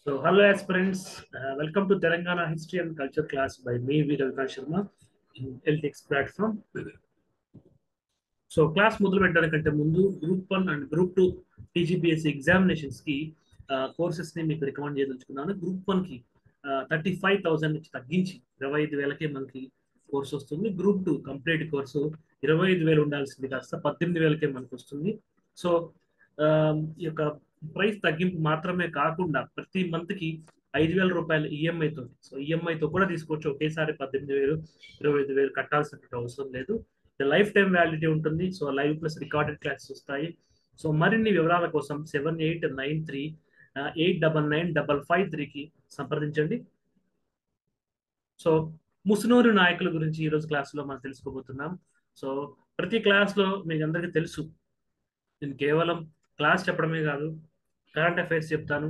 So, hello aspirants, welcome to Telangana History and Culture class by me, V. Ravikant Sharma, in LTX platform. So, class మొదలు పెట్టడానికంటే ముందు group 1 and group 2 TGPSC examinations కి courses ని మీకు recommend చేయదలుచుకున్నాను. Group 1 కి 35,000 నుంచి తగ్గించి 25,000కే మనకి course వస్తుంది. గ్రూప్ 2 కంప్లీట్ కోర్సు 25,000 ఉండాల్సింది కాస్త 18,000కే మనకు వస్తుంది. సో ఈ యొక్క ప్రైస్ తగ్గింపు మాత్రమే కాకుండా ప్రతి మంత్ కి 5,000 రూపాయల ఈఎంఐతో, సో ఈఎంఐతో కూడా తీసుకోవచ్చు. ఒకేసారి 18,000 25,000 కట్టాల్సిన అవసరం లేదు. లైఫ్ టైం వ్యాలిడిటీ ఉంటుంది. So live plus recorded classes వస్తాయి. సో మరిన్ని వివరాల కోసం 7893 8995553కి సంప్రదించండి. సో ముసునూరు నాయకుల గురించి ఈరోజు క్లాస్లో మనం తెలుసుకోబోతున్నాం. సో ప్రతి క్లాస్లో మీకు అందరికీ తెలుసు, నేను కేవలం క్లాస్ చెప్పడమే కాదు, కరెంట్ అఫైర్స్ చెప్తాను,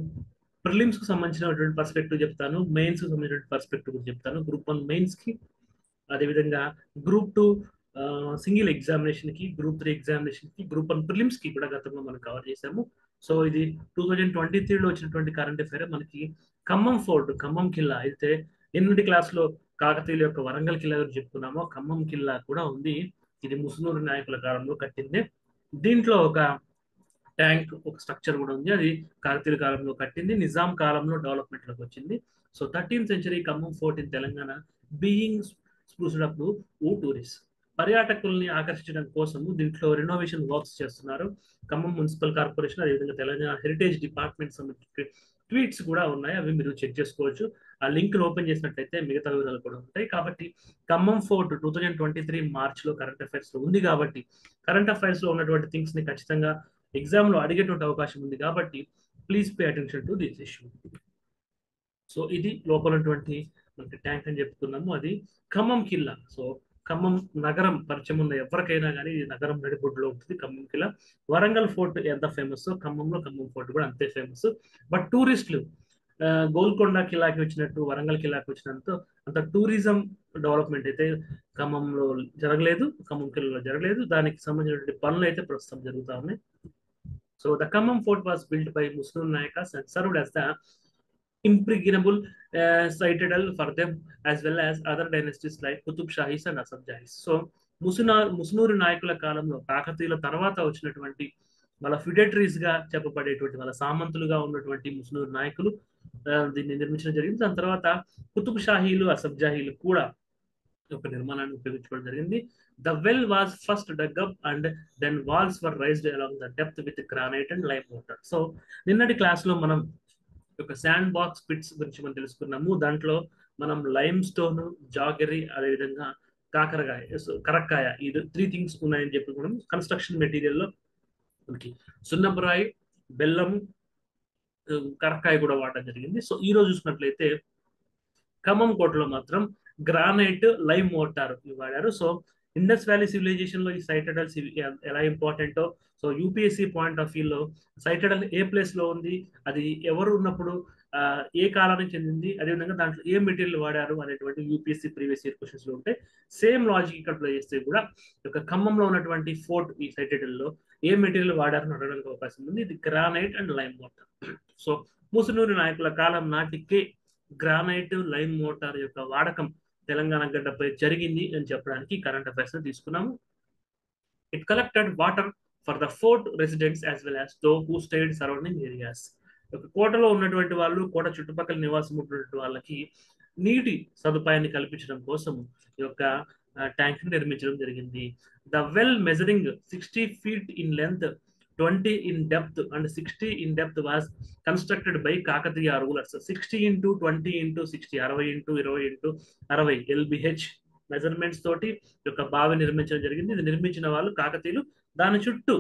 ప్రిలిమ్స్కి సంబంధించినటువంటి పర్స్పెక్టివ్ చెప్తాను, మెయిన్స్కి సంబంధించిన పర్స్పెక్టివ్ చెప్తాను. గ్రూప్ 1 మెయిన్స్కి, అదేవిధంగా గ్రూప్ 2 సింగిల్ ఎగ్జామినేషన్కి, గ్రూప్ 3 ఎగ్జామినేషన్కి, గ్రూప్ 1 ప్రిలిమ్స్కి కూడా గతంలో మనం కవర్ చేశాము. సో ఇది 2023లో వచ్చినటువంటి కరెంట్ అఫైర్. మనకి ఖమ్మం ఫోర్ట్, ఖమ్మం కిల్లా అయితే ఎనిమిది క్లాస్లో కాకతీయుల యొక్క వరంగల్ కిల్లా గురించి చెప్పుకున్నామో, ఖమ్మం కిల్లా కూడా ఉంది. ఇది ముసునూరు నాయకుల కాలంలో కట్టింది. దీంట్లో ఒక ట్యాంక్, ఒక స్ట్రక్చర్ కూడా ఉంది. అది కాకతీయుల కాలంలో కట్టింది, నిజాం కాలంలో డెవలప్మెంట్ లోకి వచ్చింది. So 13th century Khammam fort in Telangana being spruced up uh tourist. పర్యాటకుల్ని ఆకర్షించడం కోసం దీంట్లో రెనోవేషన్ వర్క్స్ చేస్తున్నారు. ఖమ్మం మున్సిపల్ కార్పొరేషన్, అదేవిధంగా తెలంగాణ హెరిటేజ్ డిపార్ట్మెంట్ సంబంధించిన ట్వీట్స్ కూడా ఉన్నాయి. అవి మీరు చెక్ చేసుకోవచ్చు. ఆ లింక్ ఓపెన్ చేసినట్లయితే మిగతా వివరాలు కూడా ఉంటాయి. కాబట్టి ఖమ్మం ఫోర్ట్ 2023 మార్చ్లో కరెంట్ అఫైర్స్ లో ఉంది. కాబట్టి కరెంట్ అఫైర్స్ లో ఉన్నటువంటి థింగ్స్ ని ఖచ్చితంగా ఎగ్జామ్ లో అడిగేటువంటి అవకాశం ఉంది. కాబట్టి please pay attention to this issue. So ఇది లోపల ఉన్నటువంటి మనకి ట్యాంక్ అని చెప్పుకున్నాము. అది ఖమ్మం కిల్లా. సో ఖమ్మం నగరం పరిచయం ఉన్న ఎవరికైనా కానీ ఈ నగరం నడిబొడ్డులో ఉంటుంది ఖమ్మం కిల్లా. వరంగల్ ఫోర్ట్ ఎంత ఫేమస్, ఖమ్మంలో ఖమ్మం ఫోర్ట్ కూడా అంతే ఫేమస్. బట్ టూరిస్టులు గోల్కొండ కిల్లాకి వచ్చినట్టు వరంగల్ కిల్లాకి వచ్చినంత అంత టూరిజం డెవలప్మెంట్ అయితే ఖమ్మంలో జరగలేదు, ఖమ్మం కిల్లాలో జరగలేదు. దానికి సంబంధించినటువంటి పనులు అయితే ప్రస్తుతం జరుగుతూ ఉన్నాయి. So the Khammam fort was built by Muslim Nayakas and served as the impregnable citadel for them as well as other dynasties like Qutub Shahis and Asaf Jahis. So Musunuru నాయకుల కాలంలో కాకతీయుల తర్వాత వచ్చినటువంటి వాళ్ళ ఫిడేటరీస్ గా చెప్పబడేటువంటి వాళ్ళ సామంతులుగా ఉన్నటువంటి ముస్నూరు నాయకులు దీన్ని నిర్మించడం జరిగింది. దాని తర్వాత కుతుబ్ షాహీలు, అసఫ్ జాహీలు కూడా ఒక నిర్మాణాన్ని ఉపయోగించుకోవడం జరిగింది. The well was first dug up and then walls were raised along the depth with granite and lime water. So నిన్నటి క్లాస్ లో మనం ఒక శాండ్ బాక్స్ పిట్స్ గురించి మనం తెలుసుకున్నాము. దాంట్లో మనం లైమ్ స్టోన్, జాగరీ, అదేవిధంగా కాకరకాయ, కరక్కాయ, ఇది 3 థింగ్స్ ఉన్నాయని చెప్పుకున్నాం. కన్స్ట్రక్షన్ మెటీరియల్ లో మనకి సున్నపురాయి, బెల్లం, కరక్కాయ కూడా వాడడం జరిగింది. సో ఈ రోజు చూసినట్లయితే ఖమ్మం కోటలో మాత్రం గ్రానైట్, లైమ్ మోటార్ వాడారు. సో ఇండస్ వ్యాలీ సివిలైజేషన్ లో ఈ సైటడల్స్ ఎలా ఇంపార్టెంటో, సో యూపీఎస్సీ పాయింట్ ఆఫ్ వ్యూలో సైటడల్ ఏ ప్లేస్ లో ఉంది, అది ఎవరు ఉన్నప్పుడు ఏ కాలానికి చెందింది, అదేవిధంగా దాంట్లో ఏ మెటీరియల్ వాడారు అనేటువంటి యూపీఎస్సీ ప్రీవియస్ ఇయర్ క్వశ్చన్స్ లో ఉంటాయి. సేమ్ లాజిక్ ఇక్కడ ప్లే చేస్తే కూడా ఒక ఖమ్మంలో ఉన్నటువంటి ఫోర్ట్ ఈ సైటడల్ లో ఏ మెటీరియల్ వాడారని అడగడానికి అవకాశం ఉంది. ఇది granite and lime motor. So Musunuru నాయకుల కాలం నాటికే గ్రానైట్, లైమ్ మోటార్ యొక్క వాడకం తెలంగాణ గడ్డపై జరిగింది అని చెప్పడానికి కరెంట్ అఫైర్స్ తీసుకున్నాము. It collected water for the fort residents as well as those who stayed surrounding areas. ఒక కోటలో ఉన్నటువంటి వాళ్ళు, కోట చుట్టుపక్కల నివాసం ఉన్నటువంటి వాళ్ళకి నీటి సదుపాయాన్ని కల్పించడం కోసం ఈ యొక్క ట్యాంక్ నిర్మించడం జరిగింది. The well measuring 60 feet in length, 20 in depth and 60 in depth was constructed by Kakatiya rulers. 60 into 20 into 60, 60 into 20 into 60 LBH measurements తోటి యొక్క బావి నిర్మించడం జరిగింది. ఇది నిర్మించిన వాళ్ళు కాకతీయులు. దాని చుట్టూ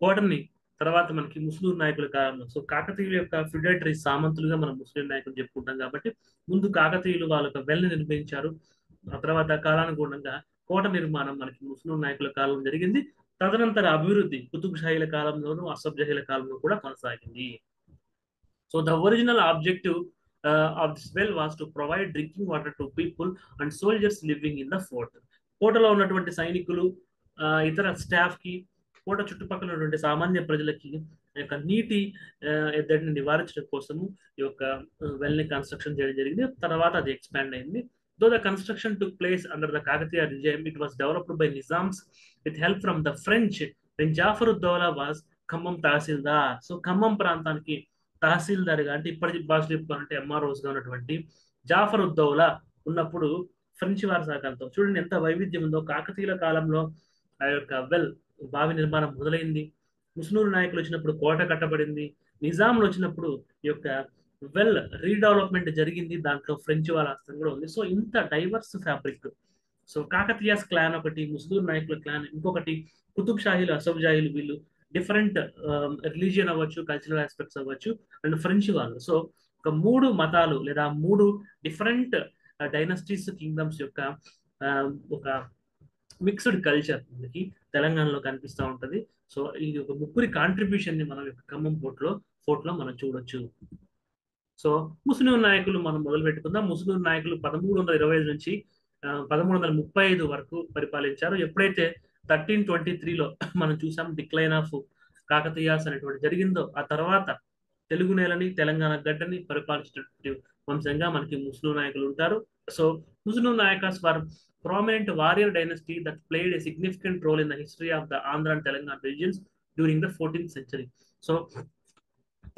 కోటని తర్వాత మనకి ముస్లిం నాయకుల కాలంలో, సో కాకతీయుల యొక్క ఫిడేటరీ సామంతులుగా మనం ముస్లిం నాయకులు చెప్పుకుంటాం. కాబట్టి ముందు కాకతీయులు వాళ్ళ యొక్క వెల్ని నిర్మించారు. ఆ తర్వాత కాలానుగుణంగా కోట నిర్మాణం మనకి ముస్లిం నాయకుల కాలం జరిగింది. తదనంతర అభివృద్ధి కుతుబ్ షాహీల కాలంలోనూ, అసఫ్ జహీల కాలంలో కూడా కొనసాగింది. So the original objective of this well was to provide drinking water to people and soldiers living in the fort. కోటలో ఉన్నటువంటి సైనికులు, ఇతర స్టాఫ్ కి కోట చుట్టుపక్కల ఉన్నటువంటి సామాన్య ప్రజలకి ఈ యొక్క నీటి ఎద్దడిని నివారించడం కోసము ఈ యొక్క వెల్ ని కన్స్ట్రక్షన్ చేయడం జరిగింది. తర్వాత అది ఎక్స్పాండ్ అయింది. Though the construction took place under the Kakatiya regime, it was developed by Nizams with help from the French when Jafaruddaula was Khammam tahsildar. So Khammam ప్రాంతానికి తహసీల్దార్గా, అంటే ఇప్పటి భాష చెప్పుకోవాలంటే ఎంఆర్ఓస్ గా ఉన్నటువంటి జాఫరుద్దౌలా ఉన్నప్పుడు ఫ్రెంచ్ వారి సహకారంతో, చూడండి ఎంత వైవిధ్యం ఉందో. కాకతీయుల కాలంలో ఆ యొక్క వెల్ బావి నిర్మాణం మొదలైంది. ముస్నూరు నాయకులు వచ్చినప్పుడు కోట కట్టబడింది. నిజాంలు వచ్చినప్పుడు ఈ యొక్క వెల్ రీడెవలప్మెంట్ జరిగింది. దాంట్లో ఫ్రెంచ్ వాళ్ళ హస్తం కూడా ఉంది. సో ఇంత divorce fabric. So Kakatiyas clan ఒకటి, ముస్లిం నాయకుల క్లాన్ ఇంకొకటి, కుతుబ్ షాహీలు, అసఫ్ జాహీలు, వీళ్ళు డిఫరెంట్ రిలీజియన్ అవ్వచ్చు, కల్చరల్ ఆస్పెక్ట్స్ అవ్వచ్చు, అండ్ ఫ్రెంచ్ వాళ్ళు. సో ఒక మూడు మతాలు లేదా మూడు డిఫరెంట్ డైనస్టీస్, కింగ్డమ్స్ యొక్క ఒక మిక్స్డ్ కల్చర్ మనకి తెలంగాణలో కనిపిస్తూ ఉంటది. సో ఇది ఒక ముగ్గురి కాంట్రిబ్యూషన్ ని మనం ఖమ్మం ఫోర్ట్ లో మనం చూడొచ్చు. సో ముస్లిం నాయకులు మనం మొదలు పెట్టుకుందాం. ముస్లిం నాయకులు 1325 నుంచి 1335 వరకు పరిపాలించారు. ఎప్పుడైతే 1323లో మనం చూసాం డిక్లైన్ ఆఫ్ కాకతీయాస్ అనేటువంటి జరిగిందో, ఆ తర్వాత తెలుగు నేలని, తెలంగాణ గడ్డని పరిపాలించినటువంటి వంశంగా మనకి ముస్లిం నాయకులు ఉంటారు. So Muslim నాయకస్ were prominent warrior dynasty that played a significant role in the history of the Andhra and Telangana regions during the 14th century. So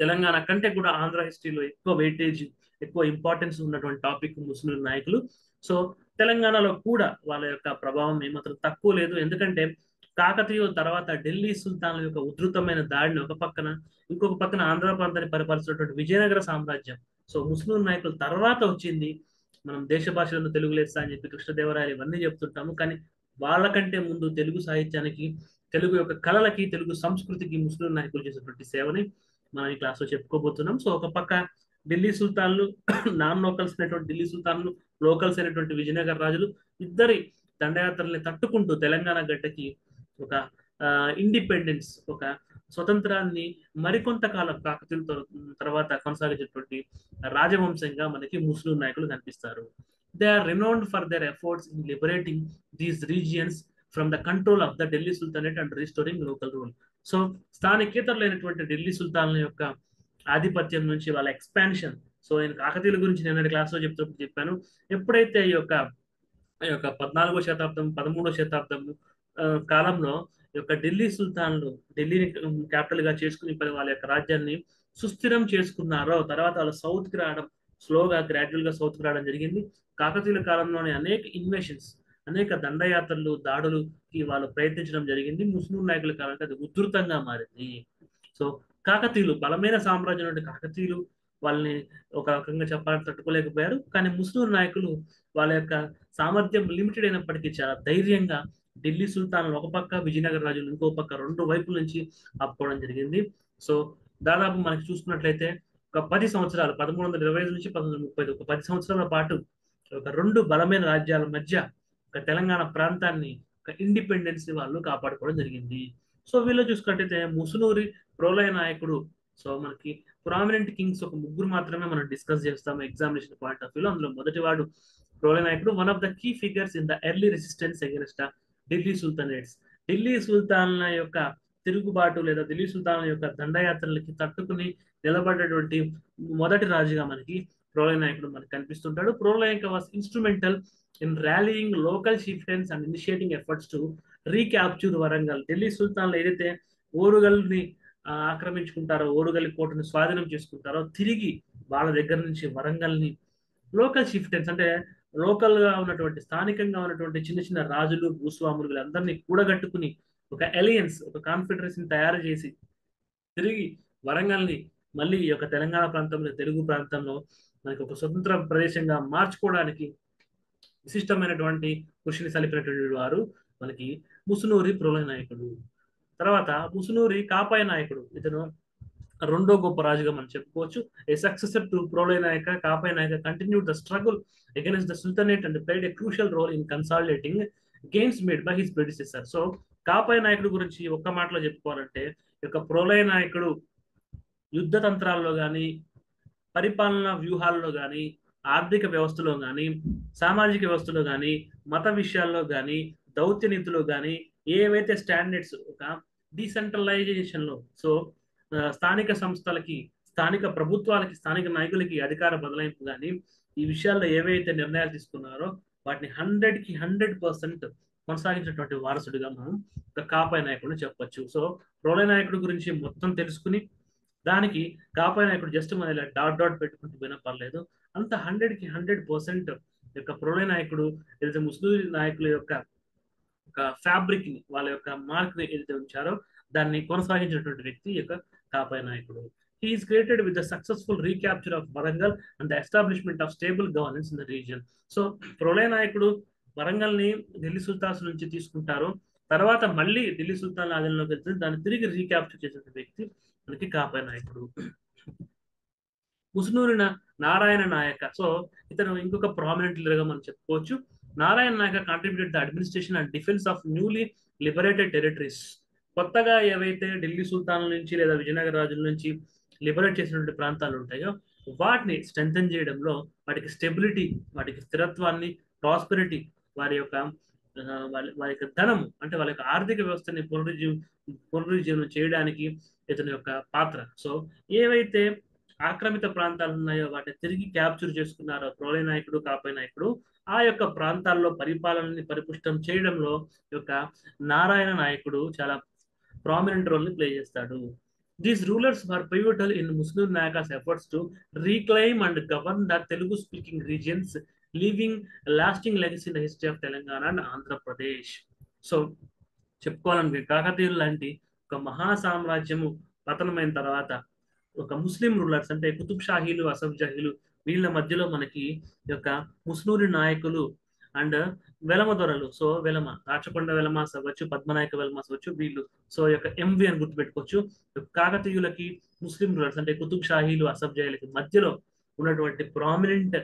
Telangana కంటే కూడా ఆంధ్ర హిస్టరీలో ఎక్కువ వెయిటేజ్, ఎక్కువ ఇంపార్టెన్స్ ఉన్నటువంటి టాపిక్ ముస్లిం నాయకులు. సో తెలంగాణలో కూడా వాళ్ళ యొక్క ప్రభావం ఏమాత్రం తక్కువ లేదు. ఎందుకంటే కాకతీయుల తర్వాత ఢిల్లీ సుల్తాన్ల యొక్క ఉధృతమైన దాడిని ఒక పక్కన, ఇంకొక పక్కన ఆంధ్ర ప్రాంతాన్ని పరిపాలిస్తున్నటువంటి విజయనగర సామ్రాజ్యం. సో ముస్లిం నాయకుల తర్వాత వచ్చింది. మనం దేశ భాషలను తెలుగు లెస్స అని చెప్పి కృష్ణదేవరాయలు ఇవన్నీ చెప్తుంటాము, కానీ వాళ్ళకంటే ముందు తెలుగు సాహిత్యానికి, తెలుగు యొక్క కళలకి, తెలుగు సంస్కృతికి ముస్లిం నాయకులు చేసినటువంటి సేవని మనం ఈ క్లాస్ లో చెప్పుకోబోతున్నాం. సో ఒక పక్క ఢిల్లీ సుల్తాన్లు, నాన్ లోకల్స్ అయినటువంటి ఢిల్లీ సుల్తాన్లు, లోకల్స్ అయినటువంటి విజయనగర రాజులు ఇద్దరి దండయాత్రల్ని తట్టుకుంటూ తెలంగాణ గడ్డకి ఒక ఇండిపెండెన్స్, ఒక స్వతంత్రాన్ని మరికొంతకాలం కాకతీయుల తర్వాత కొనసాగించేటువంటి రాజవంశంగా మనకి ముస్లిం నాయకులు కనిపిస్తారు. They are renowned for their efforts in liberating these regions from the control of the Delhi sultanate and restoring local rule. So స్థానికేతరులైనటువంటి ఢిల్లీ సుల్తాన్ల యొక్క ఆధిపత్యం నుంచి వాళ్ళ ఎక్స్పాన్షన్. సో నేను కాకతీయుల గురించి నేను క్లాస్ లో చెప్పాను. ఎప్పుడైతే ఈ యొక్క 14వ శతాబ్దం, 13వ శతాబ్దం కాలంలో ఈ యొక్క ఢిల్లీ సుల్తాన్లు ఢిల్లీని క్యాపిటల్ గా చేసుకుని వాళ్ళ యొక్క రాజ్యాన్ని సుస్థిరం చేసుకున్నారో, తర్వాత వాళ్ళు సౌత్ కి రావడం, స్లోగా గ్రాడ్యువల్ గా సౌత్ కి రావడం జరిగింది. కాకతీయుల కాలంలోనే అనేక ఇన్వేషన్స్, అనేక దండయాత్రలు, దాడులుకి వాళ్ళు ప్రయత్నించడం జరిగింది. ముస్లిం నాయకుల కాలంలో అది ఉధృతంగా మారింది. సో కాకతీయులు బలమైన సామ్రాజ్యం నుండి కాకతీయులు వాళ్ళని ఒక రకంగా చెప్పాలని తట్టుకోలేకపోయారు. కానీ ముస్లిం నాయకులు వాళ్ళ యొక్క సామర్థ్యం లిమిటెడ్ అయినప్పటికీ చాలా ధైర్యంగా ఢిల్లీ సుల్తాన్లు ఒక పక్క, విజయనగర రాజులు ఇంకో పక్క, రెండు వైపుల నుంచి ఆపుకోవడం జరిగింది. సో దాదాపు మనకి చూసుకున్నట్లయితే ఒక 10 సంవత్సరాలు, 1325 నుంచి 1335, ఒక 10 సంవత్సరాల పాటు ఒక రెండు బలమైన రాజ్యాల మధ్య ఒక తెలంగాణ ప్రాంతాన్ని, ఒక ఇండిపెండెన్స్ ని వాళ్ళు కాపాడుకోవడం జరిగింది. సో వీళ్ళు చూసుకున్నట్టయితే ముసునూరి ప్రోలయ నాయకుడు. సో మనకి ప్రామినెంట్ కింగ్స్ ఒక ముగ్గురు మాత్రమే మనం డిస్కస్ చేస్తాము ఎగ్జామినేషన్ పాయింట్ ఆఫ్ వ్యూలో. అందులో మొదటివాడు ప్రోలయ నాయకుడు, one of the key figures in the early resistance against Delhi sultanates. Delhi సుల్తాన్ల యొక్క తిరుగుబాటు లేదా ఢిల్లీ సుల్తాన్ల యొక్క దండయాత్రలకి తట్టుకుని నిలబడేటువంటి మొదటి రాజుగా మనకి ప్రోలయ నాయకుడు మనకి కనిపిస్తుంటాడు. Prolaya was instrumental in rallying local chieftains and initiating efforts to recapture Warangal. Delhi సుల్తాన్లు ఏదైతే ఓరుగల్ని ఆక్రమించుకుంటారో, ఓరుగల్ కోటను స్వాధీనం చేసుకుంటారో, తిరిగి వాళ్ళ దగ్గర నుంచి వరంగల్ని లోకల్ chieftains అంటే లోకల్ గా ఉన్నటువంటి, స్థానికంగా ఉన్నటువంటి చిన్న చిన్న రాజులు, భూస్వాములు వీళ్ళందరినీ కూడగట్టుకుని ఒక అలయన్స్, ఒక కాన్ఫెడరేషన్ తయారు చేసి తిరిగి వరంగల్ని మళ్ళీ ఈ యొక్క తెలంగాణ ప్రాంతంలో, తెలుగు ప్రాంతంలో మనకి ఒక స్వతంత్ర ప్రదేశంగా మార్చుకోవడానికి విశిష్టమైనటువంటి కృషిని సలిపినటువంటి వారు మనకి ముసునూరి ప్రోలయ నాయకుడు. తర్వాత ముసునూరి కాపాయ నాయకుడు, ఇతను రెండో గొప్ప రాజుగా మనం చెప్పుకోవచ్చు. ఏ successor to Prolaya Nayaka, Kapaya Nayaka continued the struggle against the sultanate and played a crucial role in consolidating gains made by his predecessor. So Kapaya నాయకుడు గురించి ఒక్క మాటలో చెప్పుకోవాలంటే, ఈ యొక్క ప్రోలయ నాయకుడు యుద్ధ తంత్రాల్లో కానీ, పరిపాలనా వ్యూహాల్లో కానీ, ఆర్థిక వ్యవస్థలో కానీ, సామాజిక వ్యవస్థలో కానీ, మత విషయాల్లో కానీ, దౌత్య నీతిలో కానీ ఏవైతే స్టాండర్డ్స్, ఒక డీసెంట్రలైజేషన్లో, సో స్థానిక సంస్థలకి, స్థానిక ప్రభుత్వాలకి, స్థానిక నాయకులకి అధికార బదలాయింపు కానీ ఈ విషయాల్లో ఏవైతే నిర్ణయాలు తీసుకున్నారో వాటిని 100% కొనసాగించినటువంటి వారసుడిగా మనం ఒక కాపాయ నాయకుడిని చెప్పొచ్చు. సో ప్రోలయ నాయకుడి గురించి మొత్తం తెలుసుకుని దానికి కాపాయ నాయకుడు జస్ట్ మన ఇలా డాట్ డాట్ పెట్టుకుంటూ పోయినా పర్లేదు, అంత 100% యొక్క ప్రోలయ నాయకుడు ఏదైతే ముస్లిం నాయకుల యొక్క ఒక ఫ్యాబ్రిక్ ని, వాళ్ళ యొక్క మార్క్ ని ఏదైతే ఉంచారో దాన్ని కొనసాగించినటువంటి వ్యక్తి యొక్క కాపాయ నాయకుడు. He is created with the successful recapture of Warangal and the establishment of stable governance in the region. So ప్రళయ నాయకుడు వరంగల్ ని ఢిల్లీ సుల్తాన్స్ నుంచి తీసుకుంటారు, తర్వాత మళ్ళీ ఢిల్లీ సుల్తాన్ ఆధీనంలోకి వెళ్తే దాన్ని తిరిగి రీక్యాప్చర్ చేసిన వ్యక్తి మనకి కాపాయ నాయకుడు. ముసునూరి నారాయణ నాయక, సో ఇతను ఇంకొక ప్రామినెంట్ లీడర్ గా మనం చెప్పుకోవచ్చు. నారాయణ నాయక contributed the administration and defence of newly liberated territories. కొత్తగా ఏవైతే ఢిల్లీ సుల్తాన్ నుంచి లేదా విజయనగర రాజుల నుంచి లిబరేట్ చేసినటువంటి ప్రాంతాలు ఉంటాయో వాటిని స్ట్రెంథెన్ చేయడంలో, వాటికి స్టెబిలిటీ, వాటికి స్థిరత్వాన్ని, ప్రాస్పెరిటీ, వారి యొక్క వారి యొక్క ధనము అంటే వాళ్ళ యొక్క ఆర్థిక వ్యవస్థని పునరుజ్జీవనం చేయడానికి ఇతని యొక్క పాత్ర. సో ఏవైతే ఆక్రమిత ప్రాంతాలు ఉన్నాయో వాటిని తిరిగి క్యాప్చర్ చేసుకున్నారో ప్రోలయ నాయకుడు, కాపాయ నాయకుడు, ఆ యొక్క ప్రాంతాల్లో పరిపాలనని పరిపుష్టం చేయడంలో యొక్క నారాయణ నాయకుడు చాలా ప్రామినెంట్ రోల్ ని ప్లే చేస్తాడు. These rulers were pivotal in Muslim Nayaka's efforts to reclaim and govern the Telugu-speaking regions, leaving a lasting legacy in the history of Telangana and Andhra Pradesh. So, చెప్పుకోవాలంటే కాకతీయులు లాంటి ఒక మహా సామ్రాజ్యము పతనమైన తర్వాత ఒక ముస్లిం rulers అంటే కుతుబ్ షాహీలు, అసఫ్ జహీలు, వీళ్ళ మధ్యలో మనకి యొక్క ముస్నూరి నాయకులు అండ్ వెలమ దొరలు, సో వెలమ, రాచకొండ వెలమాస్ అవ్వచ్చు, పద్మనాయక వెలమాస్ అవ్వచ్చు, వీళ్ళు సో యొక్క ఎంవి అని గుర్తుపెట్టుకోవచ్చు. కాకతీయులకి ముస్లిం రూలర్స్ అంటే కుతుబ్ షాహీలు, అసఫ్ జహీలకి మధ్యలో ఉన్నటువంటి ప్రామినెంట్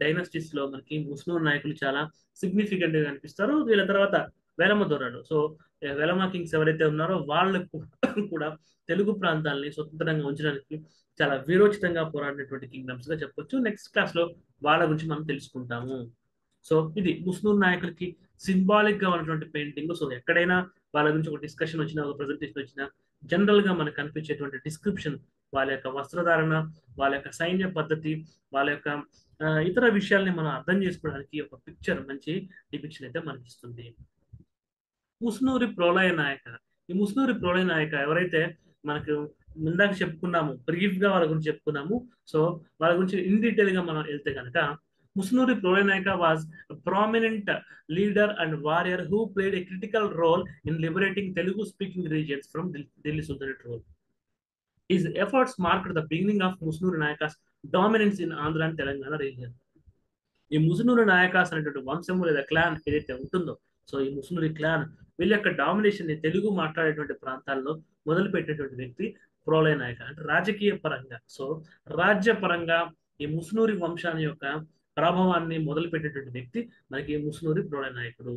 డైనస్టీస్ లో మనకి ముస్లిం నాయకులు చాలా సిగ్నిఫికెంట్ గా కనిపిస్తారు. వీళ్ళ తర్వాత వెలమ దొరలు, సో వెలమ కింగ్స్ ఎవరైతే ఉన్నారో వాళ్ళకు కూడా తెలుగు ప్రాంతాలని స్వతంత్రంగా ఉంచడానికి చాలా వీరోచితంగా పోరాడినటువంటి కింగ్డమ్స్ గా చెప్పొచ్చు. నెక్స్ట్ క్లాస్ లో వాళ్ళ గురించి మనం తెలుసుకుంటాము. సో ఇది ముస్లిం నాయకులకి సింబాలిక్ గా ఉన్నటువంటి పెయింటింగ్. సో ఎక్కడైనా వాళ్ళ గురించి ఒక డిస్కషన్ వచ్చినా, ఒక ప్రెజెంటేషన్ వచ్చినా జనరల్ గా మనకు కనిపించేటువంటి డిస్క్రిప్షన్, వాళ్ళ యొక్క వస్త్రధారణ, వాళ్ళ యొక్క సైన్య పద్ధతి, వాళ్ళ యొక్క ఇతర విషయాల్ని మనం అర్థం చేసుకోవడానికి ఒక పిక్చర్, మంచి డిపిక్షన్ అయితే మనకి ఇస్తుంది. ముస్నూరి ప్రోలయ నాయక, ఈ ముస్నూరి ప్రోలయ నాయక ఎవరైతే మనకు ఇందాక చెప్పుకున్నాము, బ్రీఫ్ గా వాళ్ళ గురించి చెప్పుకున్నాము. సో వాళ్ళ గురించి ఇన్ డీటెయిల్ గా మనం వెళ్తే కనుక, Musunuri Prolaya Nayaka was prominent leader and warrior who played a critical role in liberating Telugu speaking regions from Delhi sultanate rule. His efforts marked the beginning of Musnuri Nayaka's dominance in Andhra and Telangana region. ఈ ముసునూరి నాయకాస్ అనేటువంటి వంశము లేదా clan ఏదైతే ఉంటుందో, so ఈ Musunuri clan వీళ్ళ యొక్క domination ని తెలుగు మాట్లాడేటువంటి ప్రాంతాల్లో మొదలుపెట్టినటువంటి వ్యక్తి ప్రోలయ నాయక. అంటే రాజకీయ పరంగా, సో రాజ్య పరంగా ఈ ముసునూరి వంశాన్ని యొక్క ప్రభావాన్ని మొదలుపెట్టేటువంటి వ్యక్తి మనకి ముసునూరి ప్రోలయ నాయకుడు.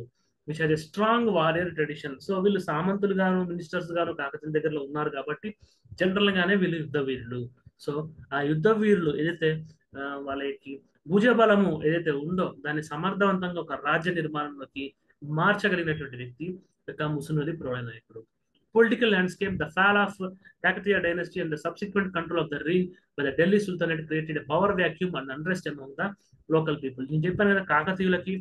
Which has a strong warrior tradition. So వీళ్ళు సామంతులు గాను, మినిస్టర్స్ గాను కాకతీయుల దగ్గరలో ఉన్నారు కాబట్టి జనరల్ గానే వీళ్ళు యుద్ధ వీరులు. సో ఆ యుద్ధ వీరులు ఏదైతే వాళ్ళకి భుజబలము ఏదైతే ఉందో దాన్ని సమర్థవంతంగా ఒక రాజ్య నిర్మాణంలోకి మార్చగలిగినటువంటి వ్యక్తి యొక్క ముసునూరి ప్రోలయ నాయకుడు. Political landscape, the fall of Kakatiya dynasty and the subsequent control of the realm by the Delhi Sultanate created a power vacuum and unrest among the local people. నేను చెప్పాను కదా, కాకతీయులకి,